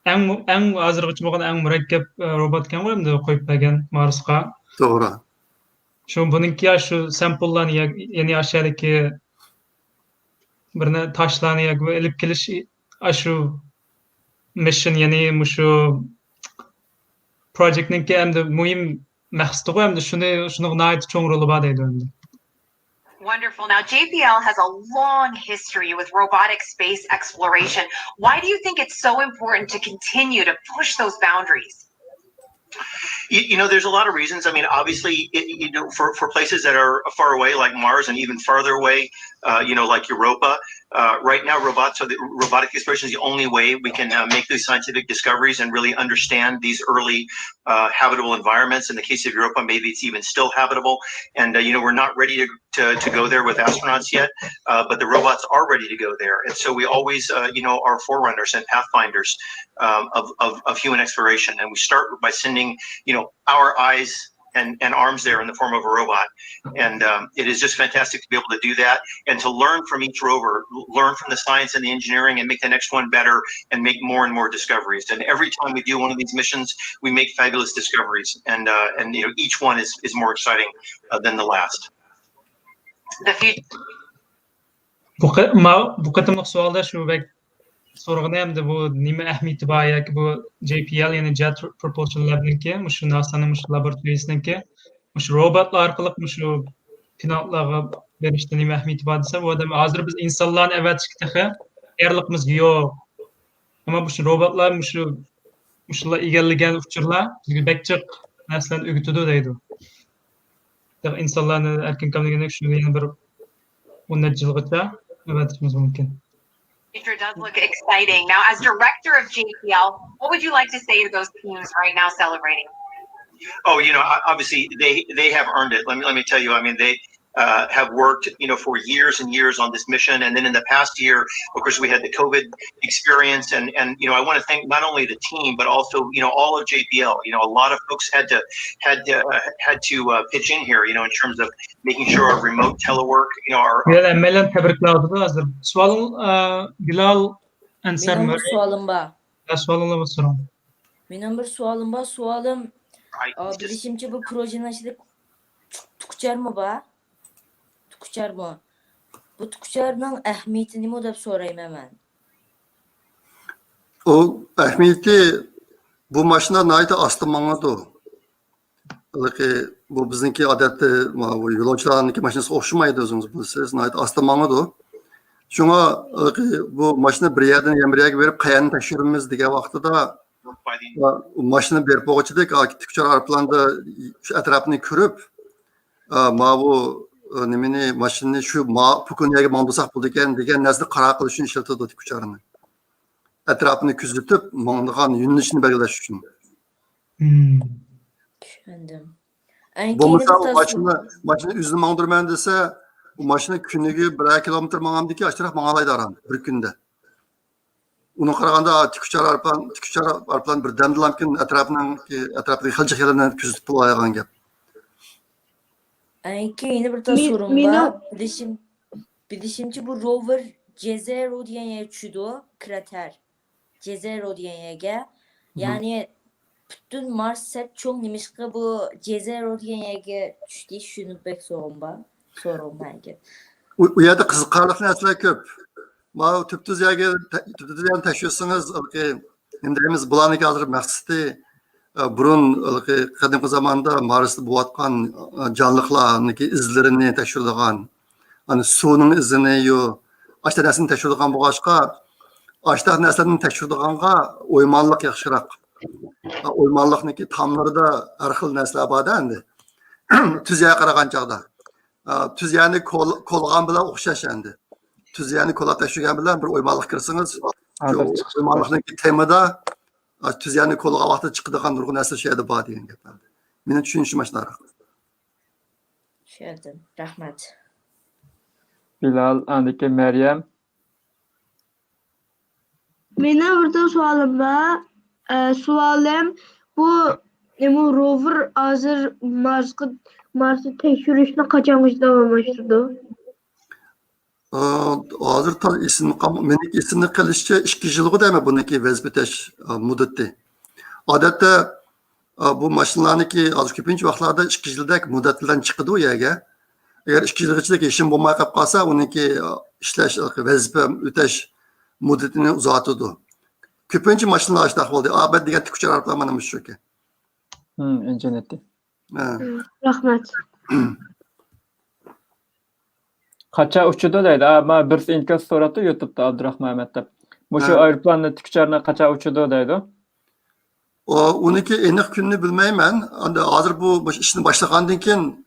eng hozirgacha bo'lgan eng murakkab robot ekan qo'yimda qo'yib bergan Marsga. To'g'ri. Shu buningki shu sampullarni ya'ni aşağıdaki birine taşlarni ilib kelish shu mission ya'ni shu projektninki hamda muhim maqsadi qo'y hamda shuni nihoyat cho'ng roli bor deydi endi. Wonderful. Now, JPL has a long history with robotic space exploration. Why do you think it's so important to continue to push those boundaries? There's a lot of reasons. I mean, obviously, for places that are far away, like Mars, and even farther away, like Europa, right now, robotic exploration is the only way we can make these scientific discoveries and really understand these early habitable environments. In the case of Europa, maybe it's even still habitable. And, we're not ready to go there with astronauts yet, but the robots are ready to go there. And so we always, are forerunners and pathfinders of human exploration. And we start by sending, our eyes and arms there in the form of a robot. And it is just fantastic to be able to do that and to learn from each rover, learn from the science and the engineering and make the next one better and make more and more discoveries. And every time we do one of these missions, we make fabulous discoveries. And each one is more exciting than the last. the future. Bu qatımlıq sualda şu bek sorğunayamdı bu nima ahmiyeti var yoki bu JPL yani Jet Propulsion Lab'ninki, şu NASA'nın şu laboratoriyasiniki, şu robotlar orqali şu pilotlarga berishda nima ahmiyeti var desa, bu odam hozir biz insonlarni avatishga tayyorligimiz yo'q. Ama bu şu robotlar shular egallagan uchurlar bizga bakchiq narsalarni o'rgatadi deydi. İnsanlarni erkin kamligini shu yana bir 10 yilgacha avatishimiz mumkin. Future does look exciting. Now, as director of JPL, what would you like to say to those teams right now celebrating? Oh, obviously they have earned it. Let me tell you. I mean, they have worked, for years and years on this mission. And then in the past year, of course, we had the COVID experience, and I want to thank not only the team but also all of JPL. A lot of folks had to pitch in here, in terms of making sure our remote telework, Bilal Melan tebrikler hazır. Sualın Bilal Ensar Benim bir Murray. sualım var. Sualınla mı sorun? Benim bir sualım var. Sualım bilişimci bu projenin içinde tukçar mı var? Tukçar mı? Bu tukçarның ahmiyeti nima deb sorayım hemen. O ahmiyeti bu maşına nayda astımanıdı. Bu bizimki adette bu yolcularınki maşinası oxşumaydı özünüz bu siz nayda astımanıdı. Şuna bu maşını bir yerden yemriye verip kayanı taşırımız diye vaxtıda maşını berip oğuçudik, tukçar arplanda etrafını kürüp bu nimini maşinni şu pukunyaya mandusak buldu degen nesli qara qilish uchun ishlatadi tukcharni. Etrafını küzütüp mangdigan yönünüşünü belgilash uchun. Tushundim. Bu misal maşını üzünü mangdirman desa, bu maşını kuniga 1 kilometr mangamdiki aştaraq mangalaydı aran bir günde. Onun qaraganda tukchar arplan bir dandilamkin etrafını xiljiq yerlarni küzütüp qo'ygan gap. Yeni bir sorum var. Bilişimci bu rover Jezero diyen yer çüdü, krater. Jezero diyen yerge. Yani bütün Mars set çok nimişka bu Jezero diyen yerge düştü. Şunu bek sorum var. Sorum belki. U yerda qiziqarli narsalar ko'p. Ma tüptüz yerga taşıyorsunuz. Endi bularniki hozir maqsadi burun qadimgi zamonda Marsda bo'layotgan jonliqlarniki izlarini tekshiradigan, suvning izini yo, ashta narsani tekshiradigan bo'lg'achqa, ashta narsalarni tekshiradaganga o'ymonliq yaxshiroq. O'ymonliqniki tomlarida har xil narsalar borda endi. Tuzyaga qaragan chog'da. Tuzyani qo'lgan bilan o'xshash endi. Tuzyani qo'lab tashirgan bilan bir o'ymonliq kirsangiz, o'ymonliqniki temada tuzyani qo'lga vaqtida chiqadigan nurg'un narsa şeyda bor degan gaplar. Meni tushunishim shunaqa. Tushundim. Rahmat. Bilal, andiki Meryem. Benim burada sualım var. Sualım bu rover hazır Mars'ı tekşürüşüne kaçamıştı başladı. Hozir mening esimni qilishcha 2 yilga deymi buniki vazifatash muddati. Odatda bu mashinalarniki hozir ko'pincha vaqtlarda 2 yildak muddat bilan chiqadi u yerga. Agar 2 yil ichida ishim bo'lmay qolib qolsa, uniki ishlash vazifa o'tash muddatini uzatadi. Ko'pincha mashinalar shunaqa bo'ldi. Abad degan tukchar arqali mana shu ekan. Internetda. Rahmat. Qacha uçudu deydi. Ama bir inkaz so'radi YouTube'da Abdurahman Ahmed deb. Mushu aeroplanni tukcharni qacha uçudu deydi. Uniki aniq kunni bilmayman. Hozir bu ishni boshlagandan keyin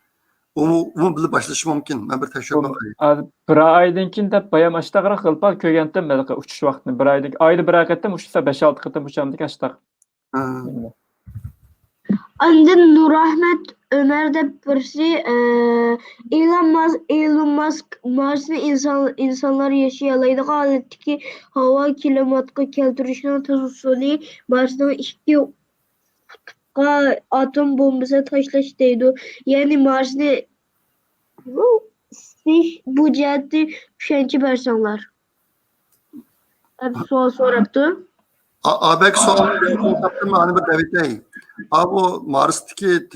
uni bilib boshlash mumkin. Men bir tekshirib qo'yaman. Bir oydan keyin deb bayam ashtaqroq qilib ko'rgandim balki uchish vaqtini. Bir oyda bir qatam uçsa 5-6 qatam uçamdik ashtaq. Andın Nurahmet Ömer de birisi Elon Musk Mars'ta insanlar yaşayalaydı haletdeki hava klimatga keltirishning tez usuli Mars'dan 2 atom bombası tashlash deydi. Yani Mars'ni siz bu jihati tushuncha bersanlar. Sual so'rabdi. Abek so'rabdi, hani bir David bu Mars'taki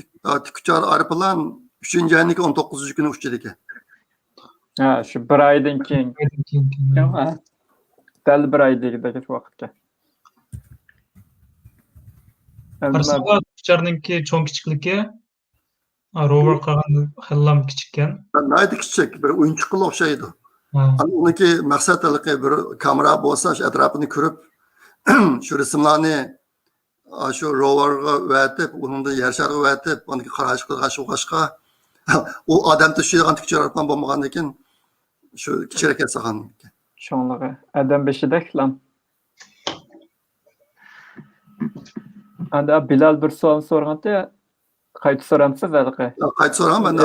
tukchar arpalan 3. ayning 19 günü uçtu ekan. Ha, şu bir aydan keyin. Ha. Dal bir ay degidagi vaqtga. Qarasanga uçarnınki cho'ng kichikligi rover qolganda xillam kichikkan. Naydi kichik, bir o'yinchiqqa o'xshaydi. Uniki maqsad bir kamera bo'lsa, shu atrofini ko'rib, shu rasmlarni shu roverga o'tib, uningda yer shariga o'tib, uniki qarash qilgan shu boshqa u odam tushirgan tikchiratgan bo'lmagandan keyin shu kichik ketsagan. Cho'nlig'i adam beshidaklan. Anda Bilal bir savol so'rganda qayta so'ramsiz haliqi. Qayta so'raman ben.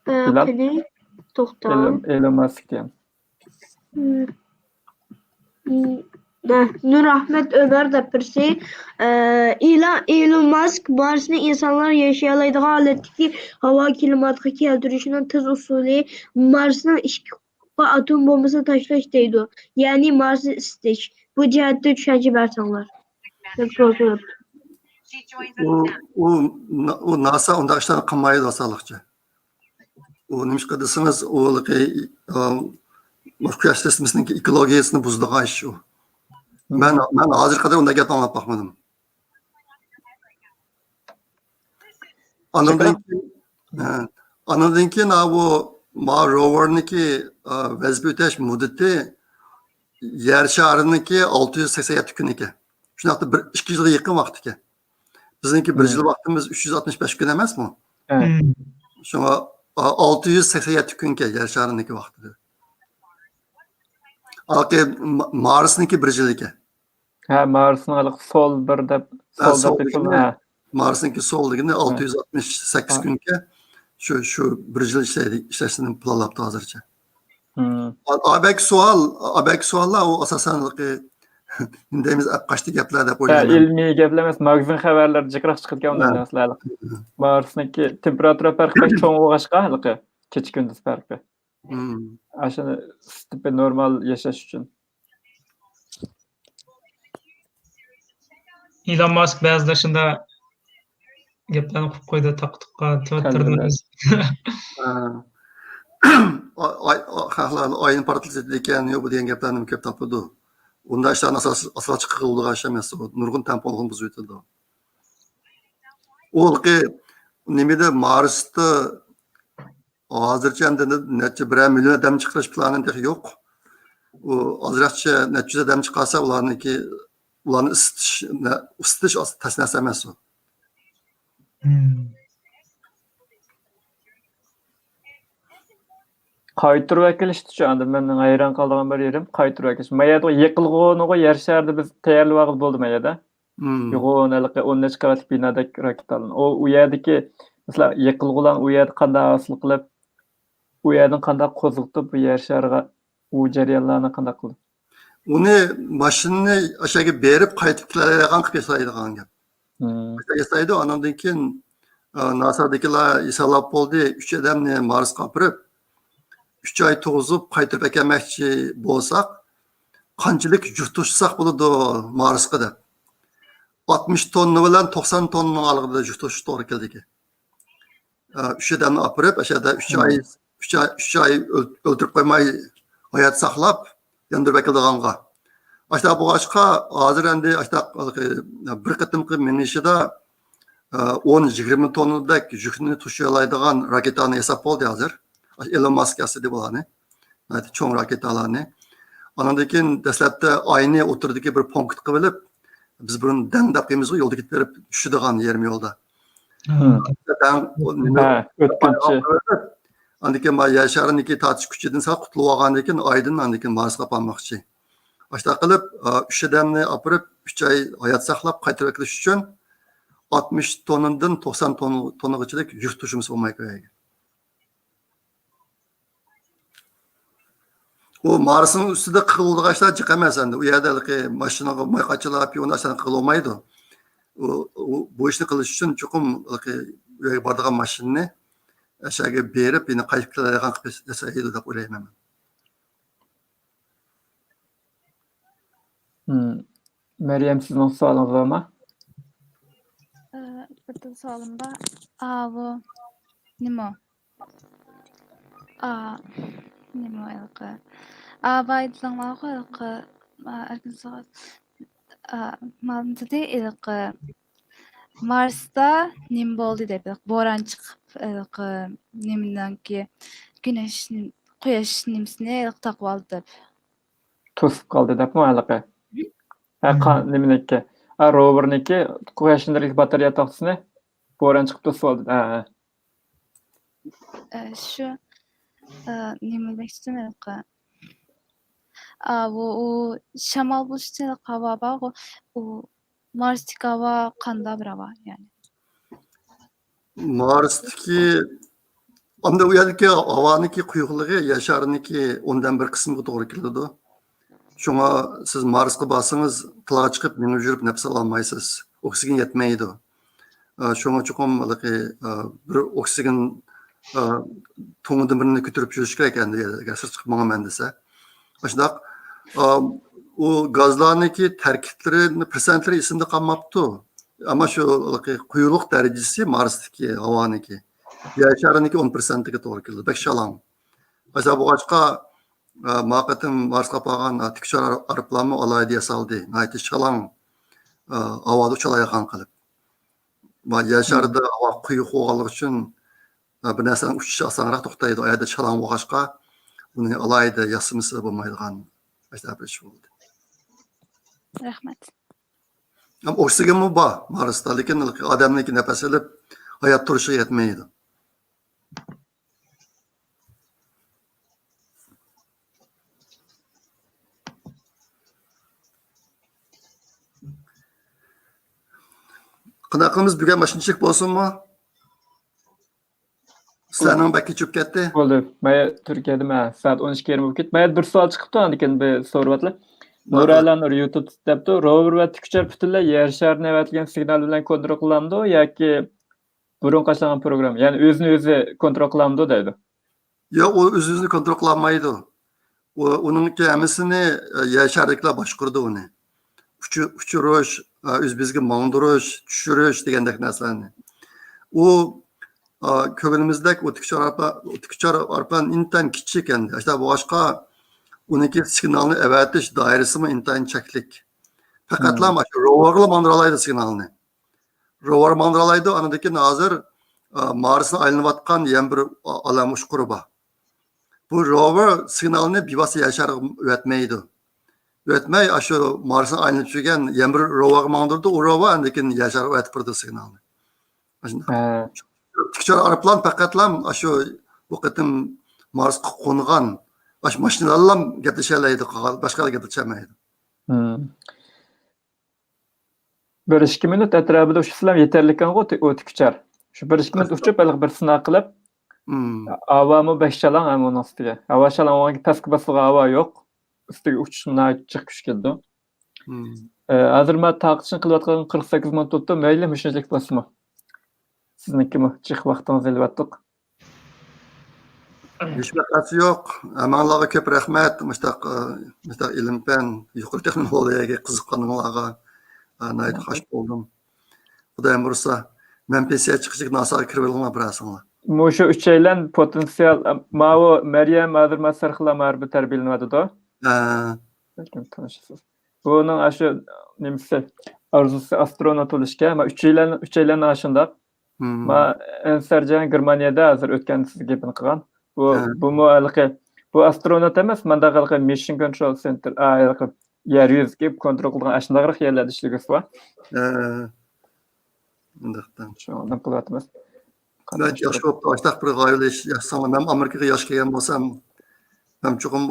Bilal. To'xtab. Elon Musk diyen. Nur Ahmet Ömer de pirsi. Elon Musk Mars'ni insanlar yaşayalaydigan holatdagi havo klimatga keltirishning tez usuli Marsni ikki qutbga atom bombasini tashlash deydi. Ya'ni Marsni isitish. Bu jihatda tushuncha bersanglar. U NASA unda ishlarni qilmaydi asoliqcha. U nimishqa desangiz, u Quyosh sistemasining ekologiyasini buzdigan ish u. Ben hozir qadar unda gap anglab boqmadim. Andan keyin bu rover'niki vazifa o'tash muddati yer shariniki 687 kun ekan. Shunaqda 2 yilga yaqin vaqt ekan. Bizniki 1 yil vaqtimiz 365 kun emasmi? Shunga 687 kun ekan yer shariniki vaqtida. Alki Mars'niki 1 yil ekan. Ha, Mars'ning sol bir deb ha. Mars'niki sol deganda 668 kunga shu 1 yil ishlashini planlabdi hozircha. Abek suallar o asosan indemiz qashti gaplar deb o'ylayman. Ilmiy gaplar emas, magazin xabarlar jiqroq chiqib ondan narsalar. Mars'niki temperatura farqi cho'ng o'g'ashqa haliqi kecha kunduz farqi. Aşını tipi normal yaşaş için. Elon Musk ba'zida shunda gaplarni qilib qo'ydi taqtiqqa Twitterda. Oyun partisi ekan yo'q bu degan gaplarni ko'p topadi. Unda ishlarni asoschi qildigan ish emas, nurg'un tampolg'in buzib o'tadi. O'lqi nimada Marsda hozircha necha 1 million odam chiqarish plani yo'q. U hozircha necha odam chiqarsa ularni isitish tasnasi emas u. Qaytırıp akilish tushandi. Men hayron qolgan bir yerim qaytırıp akilish. Mayada yiqilg'oniga yer sharda biz tayyorlab vaqt bo'ldi mayada. Yo'g'on alaqi 10 necha qavatli binodagi raketalarni. O yerdagi mesela yiqilg'ulan u yerda qanday hosil qilib, u yerdan qanday qo'zg'itib bu yer shariga u jarayonlarni qanday qildi? Uni mashinani aşağı berib qaytib keladigan qilib yasaydigan gap. Yasaydi, ondan keyin NASA'dagilar hisoblab bo'ldi, 3 odamni Marsga olib 3 oy tug'izib qaytirib kelmoqchi bo'lsak, qanchalik juftuşsak bo'ladi Marsga deb. 60 tonna bilan 90 tonna alig'ida juftuşush to'g'ri keldi. 3 odamni olib aşağıda 3 oy o'ldirib qo'ymay hayot saqlab yandirib keldiganga. Aşta bu aşka hozir endi aşta bir qitimqi minishida 10-20 tonnadek yukni taşıyalaydigan raketani hesap oldu hozir. Elon Musk asidi bo'ladi. Cho'ng raketalarni. Ondan keyin dastlabda ayni o'tirdiki bir punkt qilib, biz buni dandaqimiz yo'lda ketib berib tushadigan yerim yo'lda. Ondan keyin yer shariniki tortish kuchidan sal qutulib olgandan keyin aydan ondan keyin Marsga bormoqchi. Aşta qilib 3 odamni olib 3 oy hayot saqlab qaytarib kelish uchun 60 tonnadan 90 tonnagacha yuk tushimiz bo'lmay qo'ygan. O Mars'ın üstüde qiladigan ishlar jiq emas endi. U yerda mashinaga moy qachilab, yo'nashni qilolmaydi. Bu ishni qilish uchun chuqur boradigan mashinani aşağı berib, yine qaytib keladigan qilib yasaydi deb o'ylayman. Meryem sizning savolingiz bormi? Bitta savolim bor. Bu nima? nima ayqi. Baytlanlar ayqi. Erkin saat. Mantide ayqi. Marsda nim boldu deb. Boran chiqib ayqi nimdanki güneşnin quyosh nimsini ayqi taqib oldi deb. To'sib qoldi debmi anaqa? Nimaniki? Roverniki quyoshning batareya taqsini bo'ron chiqib to'sib oldi. Shu nima demoqchiman ayqi. Bu shamol bo'lishcha havo bor. U Marsdagi havo qanday bir havo yani? Marsdagi Onda u yerdagi havaniki quyuqligi yasharniki ondan bir qismiga to'g'ri keladi. Shunga siz Marsga borsangiz, tilga chiqib minib yurib nafas olmaysiz. Oksigen yetmaydi. Shunga chuqum bir oksigen to'ng'idan birini ko'tarib yurish kerak endi agar siz chiqib boraman desa. Shundoq u gazlarniki tarkiblari, persentlari esimda qolmabdi. Ammo shu quyuqlik darajasi Marsdagi havaniki yasharniki 10%ga to'g'ri keldi. Bek shalom. Mesela bu açka maqatim Marsga borgan tikchar aeroplanni alayda yasaldi. Aytish shalom havoda uchalayotgan qilib. Va yasharda havo quyuq bo'lganligi uchun bir narsani uchishi osonroq to'xtaydi. Oyada shalom bo'lg'achqa uni alayda yasimisi bo'lmaydigan bir ish bo'ldi. Rahmat. Oksigen mi bor Marsda, lekin odamniki nafas olib hayot turishi yetmaydi. Qanaqamiz bugun mashinchilik bo'lsinmi? Sizlarning bakki cho'p ketdi. Bo'ldi. Men Turkiyada soat 12:20 bo'lib ketdi. Men bir savol chiqibdi, lekin bir so'rayaptilar. Nuralanur YouTube debdi. Rover va tikchar butunlay yer sharini avatilgan signal bilan kontrol qilamdi yoki burun qashlagan program, ya'ni o'zini o'zi kontrol qilamdi deydi. Yo'q, u o'zini kontrol qila olmaydi. Uningki hammasini yer shariklar boshqardi uni. Uchirish, o'zbizga mangdirish, tushirish degandek narsalarni. U ko'nglimizdak tikchar arpan intan kichik endi. Işte bu boshqa uniki signalni avatish doirasimi intan cheklik. Faqatlam shu roverlar mandralaydi signalni. Rover mandralaydi, anadaki hozir Marsni aylanayotgan yana bir alam ushquri bor. Bu rover signalni bevosita yashar o'tmaydi. O'tmay shu Marsni aylanib yurgan yana bir rover mandirdi, u rover anadaki yashar o'tib turdi signalni. Tikchar aeroplan faqatlam shu vaqtim Marsga qo'ngan mashinalar gaplashalaydi, boshqalar gaplashmaydi. Bir 2 minut atrofida ushsizlar yetarli ekan-ku o tikchar. Shu 1-2 minut uchib bir sinov qilib, havomi bashchalan ham uni ustiga. Havo shalomga pastga bosgan havo yo'q. Ustiga uchishni chiq kuch keldi. Hozir men taqishni qilayotgan 48 minut o'tdi. Mayli, mushunchalik bo'lsinmi? Siznikimi? Chiq vaqtingizni elvatdik. Hech vaqasi yo'q. Amanlarga ko'p rahmat. Mustaq ilm-fan, yuqori texnologiyaga qiziqqanlarga nayt xosh bo'ldim. Xudoyim ursa, men pensiya chiqishga nasoga kirib olgan birasinglar. Mushu uchaylan potensial mavo Maryam hozir masarxlamar bir tarbiyalanadi-da. Lekin tanishsiz. Buning ashu nimasi arzusi astronavt bo'lishga, men uchaylan ashunda. Men Ensarjan Germaniyada hozir o'tgan siz gapini qilgan. Bu mualliqi bu astronavt emas, mandaqalqi Mission Control Center yer yuzga kontrol qilgan ashundaqroq yerlarda ishlagan bor. Bundoqdan shundan qilyapmiz. Ben yosh bo'lib ashtaq bir g'oyalash yaxshiman. Men Amerikaga yosh kelgan bo'lsam, men chuqum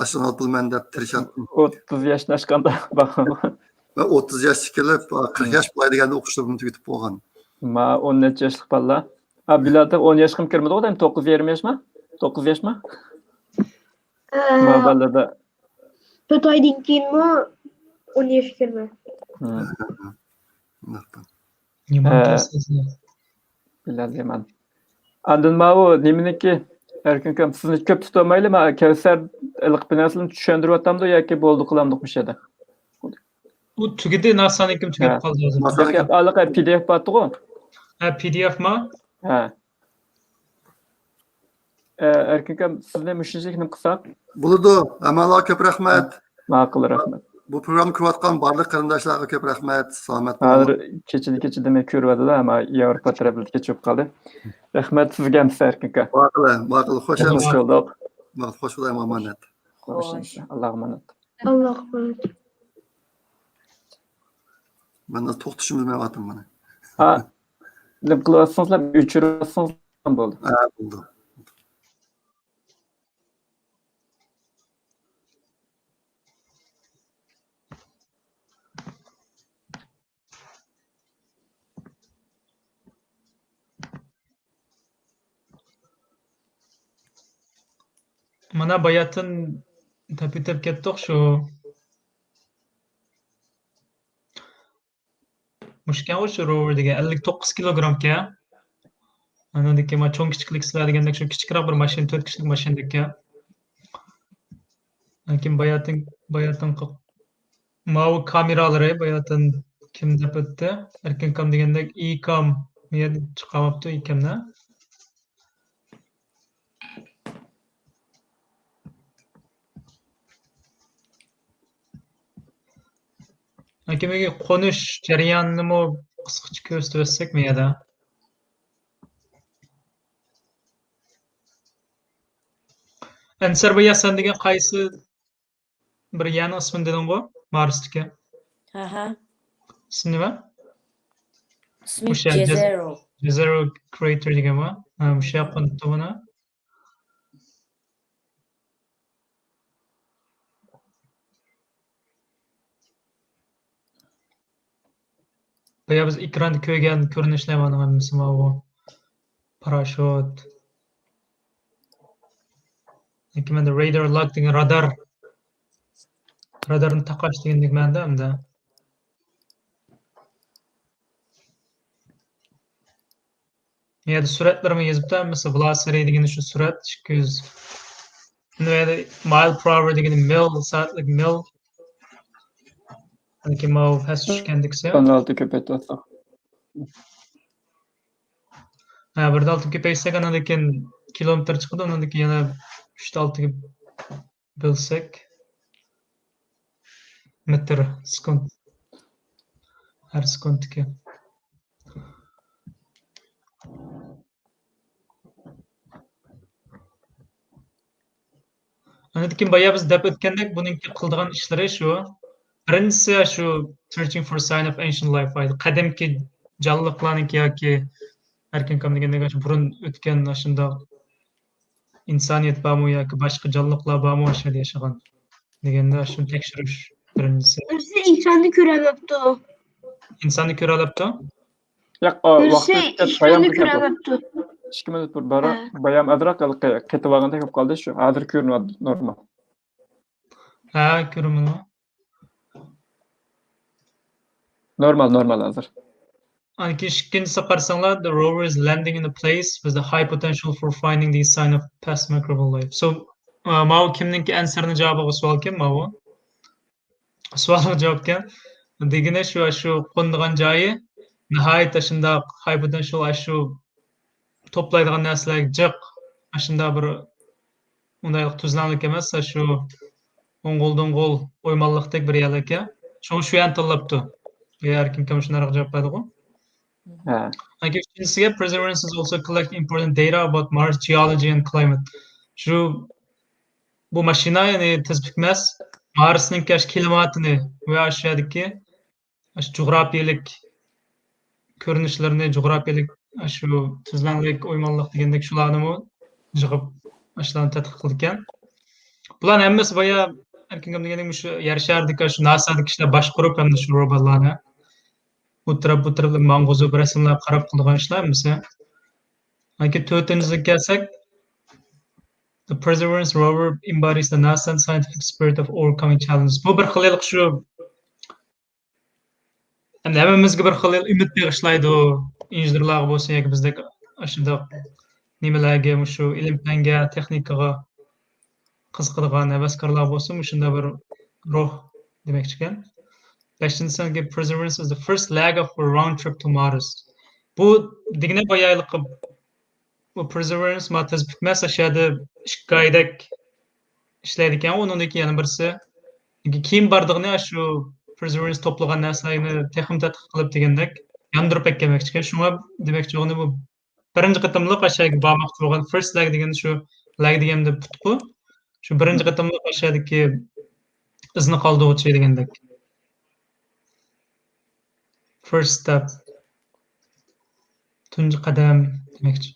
astronavt bo'lman deb tirishatdim. 30 yoshdan oshganda baqaman. Ben 30 yoshga kelib, 40 yosh bo'laydiganda o'qishlarni tugatib qo'ygan. Men 10 necha yoshlik balla. Bilatda 10 yoshim kirmadi, o'g'lim 9-20 yoshmi? 9 yoshmi? Men ballada 4 oydan keyinmi 10 yoshga kirdi. Bilaman. Andın ma'u niminiki erkin sizni ko'p tutamayli, men Kavsar iliq binasini tushuntiryaptimda yoki bo'ldi qilamdiq bu yerda. U tugidi narsani kim tugib qoldi hozir. Alaqa PDF botdi-ku. PDF mi? Ha. Erkin sizle müşteşekini kısak. Buludu. Amalar köp rahmet. Maqul rahmet. Bu program ko'rayotgan barliq qarindoshlarga ko'p rahmat. Salomat Hozir kechida demak ko'ryapti-da, ammo Yevropa tarafida kechib qoldi. Rahmat sizga ham Erkin aka. Baqil, xo'sh bulduk. Xo'sh bo'ling, omonat. Xo'sh. Allohga omonat. Allohga omonat. Ben de to'xtashim bilmayaptim mana. Ha. Deb qilyapsizlar, o'chirasiz bo'ldi. Ha, bo'ldi. Mana bayatın tepitep kettik şu. Muşken o şu rover degen 59 kilogramga. Anadaki ma çoğun kichiklik sizlar degandek şu kichikroq bir mashina 4 kishilik mashinadagi. Lekin bayatın mavi kameralari bayatın kim deb o'tdi? Erkin kam degandek e-com chiqamapti e-comda. Hakimiga qo'nish jarayonini qisqacha ko'rsatib o'tsak miyada. Ansar Bayasan degan qaysi bir yana ismini deding-ku? Marsdagi. Ha. İsmi nima? İsmi Jezero. Jezero Crater deganmi? Ha, o'sha yoqqa buni. Baya biz ekranda ko'rgan ko'rinishlar mana hammasi bu. Parashyut. Lekin menda radar lock degan radarni taqash degandek menda hamda. Menda suratlarni yozibdi, mesela velocity degan shu surat 200. Menda mile per hour degan mil soatlik mil. Lekin bu past tushgandeksa. 16 ko'paytirsak. Ha, 1.6 ko'paysak, ana lekin kilometr chiqadi, undan keyin yana 3.6 ga bo'lsak metr sekund. Har sekundga. Ana lekin boya biz deb o'tgandek buning qildigan ishlari shu. Birinchisi shu searching for sign of ancient life. Qadimki jonliqlarniki yoki erkin kam degandek burun o'tgan shundoq insoniyat bormi yoki boshqa jonliqlar bormi o'shada yashagan deganda shuni tekshirish birinchisi. Birisi insonni ko'ramabdi. Insonni ko'ramabdi? Yo'q, Birisi insonni ko'ramabdi. 2 minut bora bayam adroq ketib olganda kelib qoldi shu. Hozir ko'rinadi normal. Ha, ko'rinadi. Normal hozir. İkincisi qarasanglar, the rover is landing in a place with a high potential for finding the sign of past microbial life. So, mau kimninki answerni javobi savol kim mau? Savolga javobga degani shu qo'ndigan joyi nihoyatda shundoq high potential shu toplaydigan narsalar jiq shundoq bir unday tuzlanlik emas, shu o'ng'oldan qo'l o'ymonliqdek bir yer ekan. Shu yan tanlabdi. Erkin kam shunaqa javob berdi-ku. Ikincisiga Perseverance is also collecting important data about Mars geology and climate. Bu mashina ya'ni tezlik emas, Marsning klimatini va ashadagi jug'rafiyalik ko'rinishlarini, jug'rafiyalik shu tuzlanlik, o'ymonliq degandek shularni yig'ib ashlarni tadqiq qilgan. Bular hammasi boya erkin kam degandek shu yer shardagi shu NASAdagi ishlar boshqarib hamda shu robotlarni bu mang'uzib rasmlar qarab qilgan ishlarmisi. Agar to'rtinchisiga kelsak, the Perseverance rover embodies the NASA scientific spirit of overcoming challenges. Bu bir xillik shu hammamizga bir xil umid bag'ishlaydi. Injenerlar bo'lsa yoki bizdek shunday nimalarga shu ilm-fanga, texnikaga qiziqadigan havaskorlar bo'lsa, shunday bir ruh demoqchi ekan. Beshinchisi Perseverance is the first leg of a round trip to Mars. Bu degani boyalik bu Perseverance ma tez bitmez aşağıda 2 aydek işleydikken onundaki yana birisi kim bardığını şu Perseverance toplagan narsayını texim tadqiq qilib degandek yandırıp eklemekçi. Şuna demekçi onu bu birinci qatımlıq aşağıya barmoqchi bo'lgan first leg degan shu leg deganda putqu. Shu birinci qatımlıq aşağıdaki izni qoldiruvchi degandek. First step. Tunji qadam demekçi.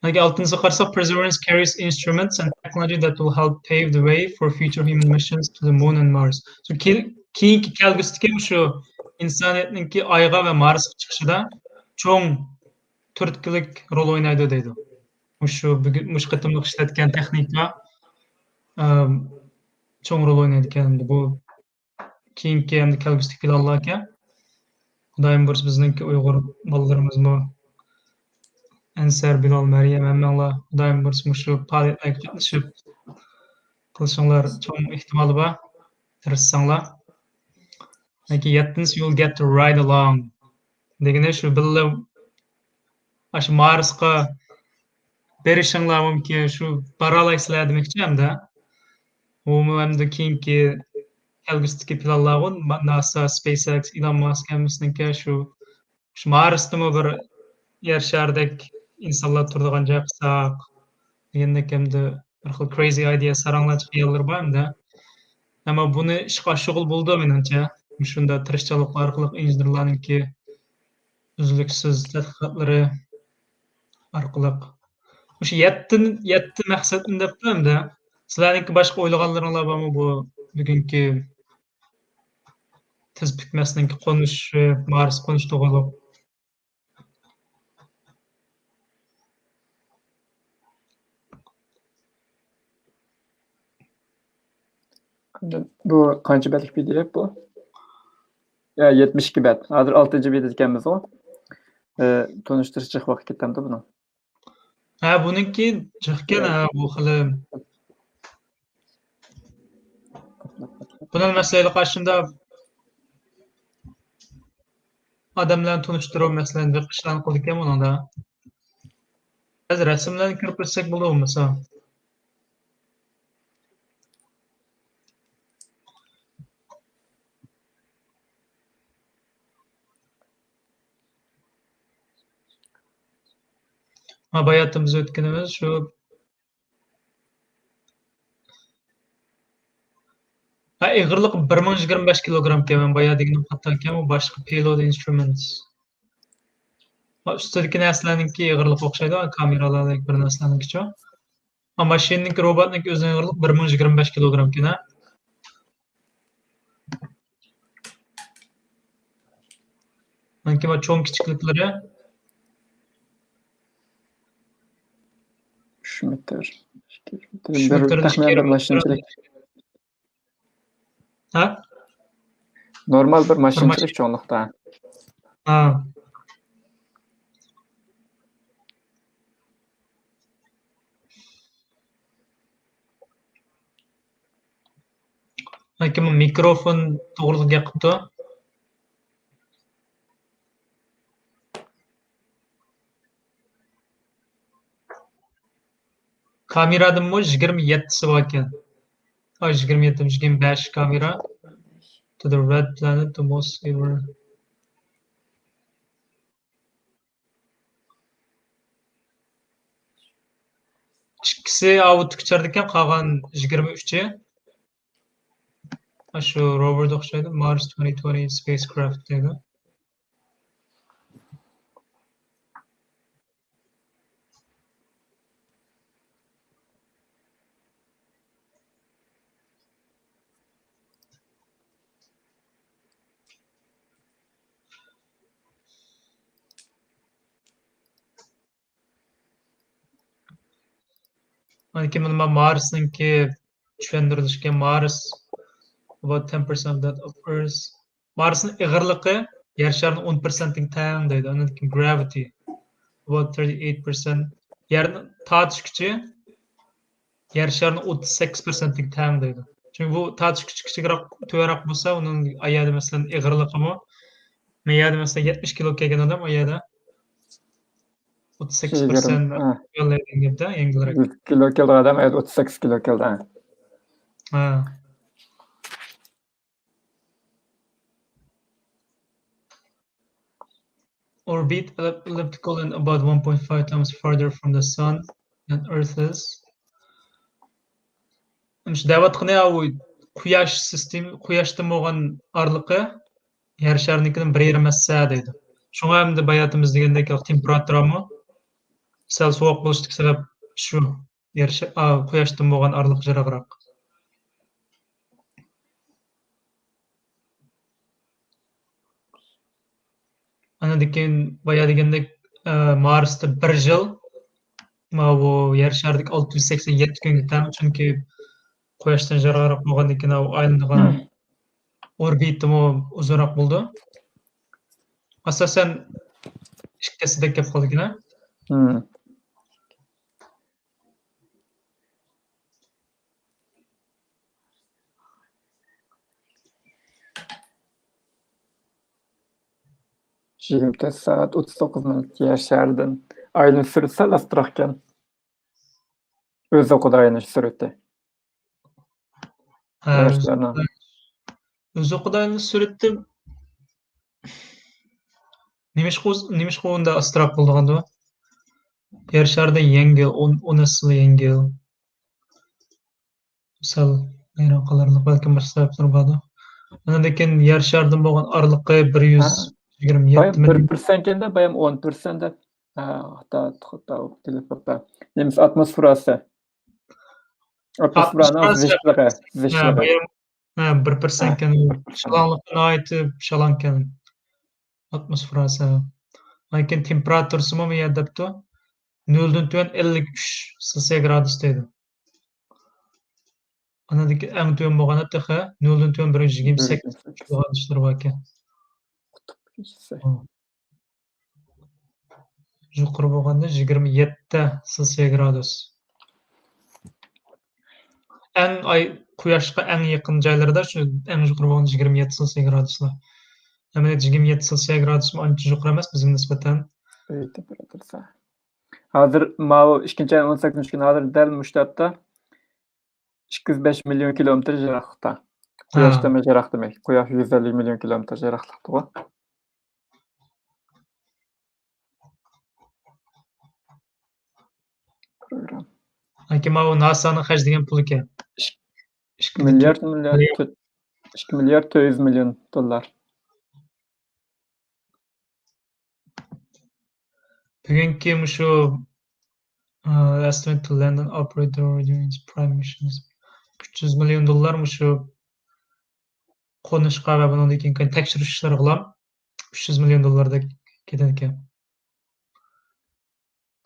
Like 6-cı qarasaq Perseverance carries instruments and technology that will help pave the way for future human missions to the moon and Mars. So keyinki kelgüsüdeki şu insaniyetinki Ayga ve Marsga chiqishida cho'ng turtkilik rol o'ynaydi deydi. Shu mush qatımlıq ishlatgan texnika cho'ng rol o'ynaydi ekan. Bu keyinki endi kelgüsüdeki planlarga Xudoyim bo'lsa bizningki Uyg'ur bolalarimizni Ensar Bilal Meryem hammalar Xudoyim bo'lsa shu faoliyatlarga qatnashib qilishinglar cho'ng ehtimoli bor. Tirishsanglar. Like yettinchi you'll get to ride along. Degani shu billa aş Marsga berishinglar mumkin, shu bora olasizlar demoqchi hamda. U hamda keyingi kelgusidagi planlar NASA, SpaceX, Elon Musk hammasiniki shu Marsdami bir yer sharidagi insonlar turadigan joy qilsaq degandek hamda bir xil crazy idea saranglash xayollar bor hamda. Ammo buni ishga oshig'il bo'ldi menimcha. Shunda tirishchilik orqali injenerlarningki uzluksiz tadqiqotlari orqali o'sha 7 maqsadni debdi. Sizlarningki boshqa o'ylaganlaringlar bormi bu bugungi tez bitmasningki qo'nish, Mars qo'nish to'g'ri? Bu qancha betlik PDF bu? Ya 72 bet. Hozir 6-cı bet ekanmiz o. Tonishtirish chiq vaqt ketdi buni. Ha, buningki chiqqan bu xili. Bundan masala qarshida odamlarni tunishtiruv masalan ishlarni qildik ham unda. Biz rasmlarni kirib ko'rsak bo'ladimi masalan? Bayatımız ötkenimiz şu ağırlık 1025 kilogram kemen bayağı diginin hatta o başka payload instruments. Üstündeki nesneninki ağırlık okşaydı kameralardaki bir nesneninki çok. Ama maşininki robotninki özüne ağırlık 1025 kilogram kene. Anki ma çoğun küçüklükleri Schmitter. Bir maşinchilik. Ha? Normal bir maşinchilik çoğunlukta. Ha. Hakim mikrofon to'g'riligiga qilibdi. Kameradan mı 27'si var ekan. 27, 25 kamera. To the red planet, the most ever. İkisi avut çıkardıkken kalan 23'e. Şu rover'da okşaydı. Mars 2020 spacecraft dedi. Hani nima Mars'ınki tushuntirilishga Mars about 10% of that of Earth. Mars'ın ağırlığı yer şarının 10%'ing teng deydi. Onunki gravity about 38%. Yerin tortish kuchi yer şarının 38%'ing teng deydi. Çünkü bu tortish kuchi kichikroq to'raroq bo'lsa, uning ayada masalan ağırlığı mı? Meyada mesela 70 kilo kelgan odam ayada 38% yollaydigan gapda yangiroq. 100 kilo keldi adam, 38 kilo keldi. Ha. Orbit elliptical and about 1.5 times farther from the sun than Earth is. Miş davatqına o quyosh sistemi, quyoshdan bo'lgan orliqi yer sharininkidan 1,5 massa deydi. Shunga ham bayatimiz degandek temperaturami sal sovuq bo'lishligi sabab shu yer quyoshdan bo'lgan orliq jiroqroq. Ana keyin boya degandek Marsda 1 yil bu yer sharidagi 687 kunga tam, chunki quyoshdan jiroqroq bo'lgandan keyin aylanadigan orbitimi uzunroq bo'ldi. Asosan ikkasidek gap qoldigina. Yigirma saat 39 minut yer sharidan aylanib sürüp sal astroqkan. O'zi Xudoyning surati. O'zi Xudoyning surati nimish unda astroq bo'lganda yer sharidan yengil 10 asli yengil. Misal ayron qalarlik balki boshqa sabablar bordi. Ana keyin yer sharidan bo'lgan orliqi 127 million. 1% kenda bayam 10% deb hatta telefonda. Nemiz atmosferasi. Atmosferaning zichligi. 1% kan shalonlikni aytib shalankan atmosferasi. Lekin temperaturasi ham yerdapti. 0 dan tuvan 53 Celsius gradus deydi. Anadaki eng tuvan bo'lgani taxa 0 dan tuvan 128 graduslar bor ekan. Yuqori bo'lganda 27 Celsius gradus. Quyoshga eng yaqin joylarda shu eng yuqori bo'lgan 27 Celsius graduslar. Amaliyot 27 Celsius gradus ancha yuqori emas bizga nisbatan. Temperaturasi. Hozir mau 2-18 kun hozir dal mushtatda 205 million kilometr jiroqlikda. Quyoshdan jiroq demak. Quyosh 150 million kilometr jiroqlikda. Lekin mau NASA'ning xarjlagan puli ekan. 2 milyard 400 milyon dollar. Bugungi shu estimate to land and operate during its prime missions 300 milyon dollar shu qo'nishqa va bundan keyin tekshirish ishlari bilan 300 milyon dollardek ketadi ekan.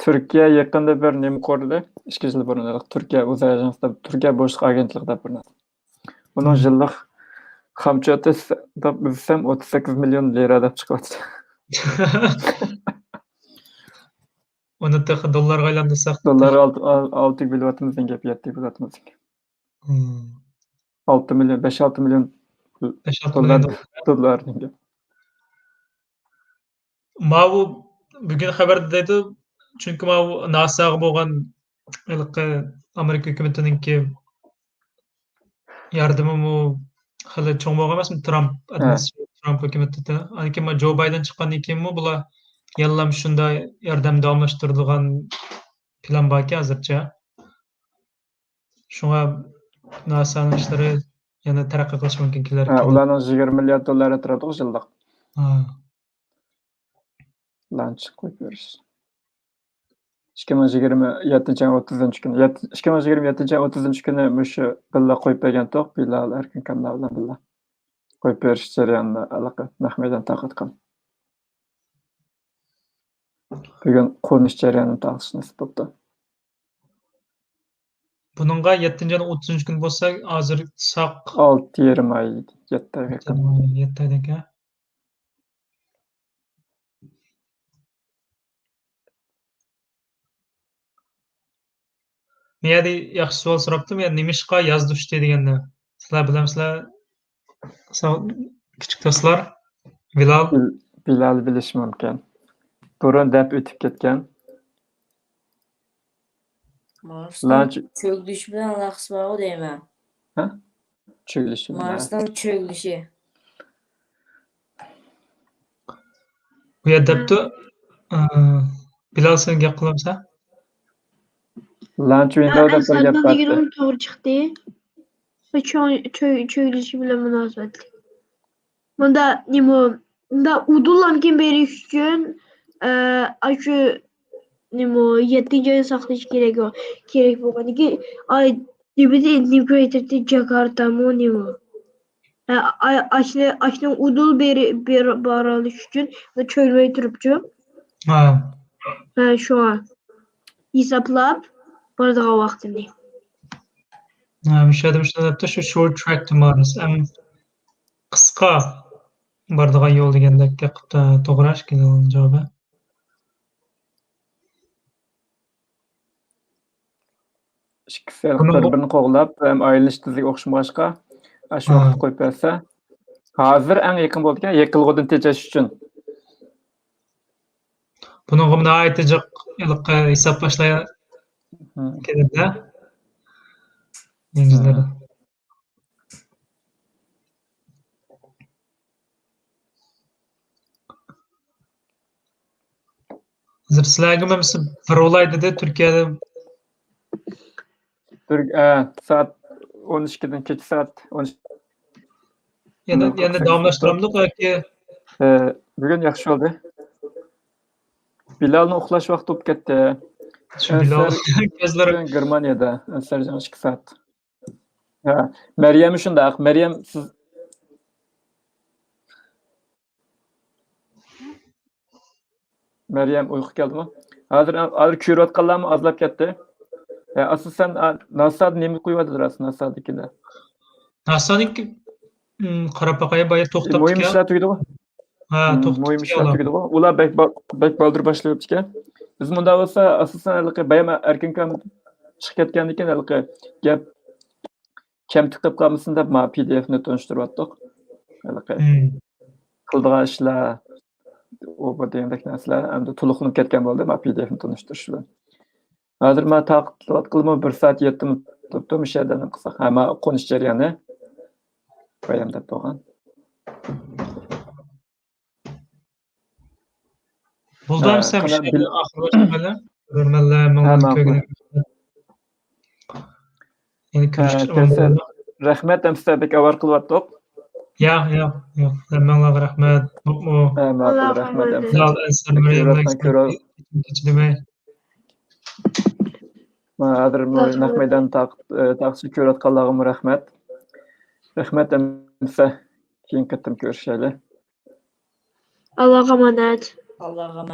Turkiya yaqinda bir nima ko'rdi? 2 yil burun Turkiya o'z ajansida Turkiya boshqa agentlikda bir. Uning yillik xamchoti deb bilsam 38 million lira deb chiqyapti. Onu da dollarga aylandırsak. Dollar 6 bilyaptimizdan gap 7 bilyapmiz. 6 milyon 5-6 milyon dollar gap. Mavu bugün xabarda dedi çünkü mavu NASA'ga bo'lgan Amerika hukumatininki yardımı hali cho'ng bo'lgan emasmi Trump hukumatida. Lekin Joe Biden chiqqandan keyinmi bular yallam shunday yordam davomlashtirilgan plan borki hozircha. Shunga NASA'ning ishlari yana taraqqiy qilish mumkin kelar. Ularning 20 milliard dollar turadi yillik. Launch qo'yib berish. 2027-30 kuni mushu billa qo'yib bergan to'q Bilal Erkin kanal bilan billa qo'yib berish jarayonini aloqa Mahmedan taqid qildi. Bugun qo'nish jarayonini taqdish nasib bo'ldi. Buningga 7-30 kun bo'lsa, hozir saq 6,5 oy 7 oyga yaqin. 7 oyga. Meyadi yaxshi savol so'rabdim. Men nimishqa yozdi ushti deganda. Sizlar bilamsizlar? Kichik do'stlar, Bilal bilish mumkin. Burun deb o'tib ketgan. Marsdan çökülüş bilen alakası var o değil mi? Ha? Çökülüşü. Marsdan çökülüşü. Bu yerda Bilal sen gap qilamsan? Launch window'da bir gap Aslan var. degenim to'g'ri chiqdi. Va cho'yilishi bilan munosabatli. Bunda bunda udullarni berish uchun shu 7 joy saqlash kerak bo'lganiki DVD integrated Jakartami nima. Ashni udul berilish uchun cho'yilmay turibchi. Ha. Shu hisoblab boradigan vaqtini. O'sha shu short track to Mars. Qisqa boradigan yo'l degandek to'g'ri ekan javobi. İkisi bir-birini qo'g'lab, ham ayrilish tizimiga o'xshamashqa shu vaqt qo'yib bersa, hozir eng yaqin bo'lgan yiqilg'udan tejash uchun. Buni bunda aytajaq hisoblashlar kerakda. Negizlari. Hozir sizlarga bir olay dedi Turkiyada Saat 12'den kecha saat 12. Yana davomlashtiramizmi yoki bugun yaxshi bo'ldi. Bilalni uxlash vaqti bo'lib ketdi. Bilal kezlari Germaniyada sarjan 2 soat. Ha, Maryam shundaq. Maryam siz Maryam uyqu keldimi? Hozir ko'rayotganlarmi azlab ketdi. Asosan NASA'da nima qo'yibdi rasman NASA'dagilar. NASA'niki qarab boqay boya to'xtab Mo'yim ishlar tugdi-ku. Ha, to'xtab. Mo'yim ishlar tugdi-ku. Ular bek baldir boshlayapti ekan. Biz bunda bo'lsa asosan bayama erkin chiqib ketgan ekan gap kam tiqib qolmasin deb PDFni tunishtiryaptik. Qildigan ishlar bu degandek narsalar endi to'liqlanib ketgan bo'ldi PDFni tunishtirish bilan. Hozir men taqdim qilma 1 soat yetdim turibdim o'sha yerdan qilsak. Hamma qo'nish jarayoni bayamda bo'lgan. Buldam sen oxirlashmalar. Ko'rmanlar menga ko'rgan. Ya'ni ko'rishib rahmat hamsabek avar qilyaptik. Yo'q. Menga rahmat. Rahmat. Hozir naq maydon taqsi ko'rayotganlarga rahmat. Rahmat hamsa keyin qattiq ko'rishaylik. Allohga omonat. Allohga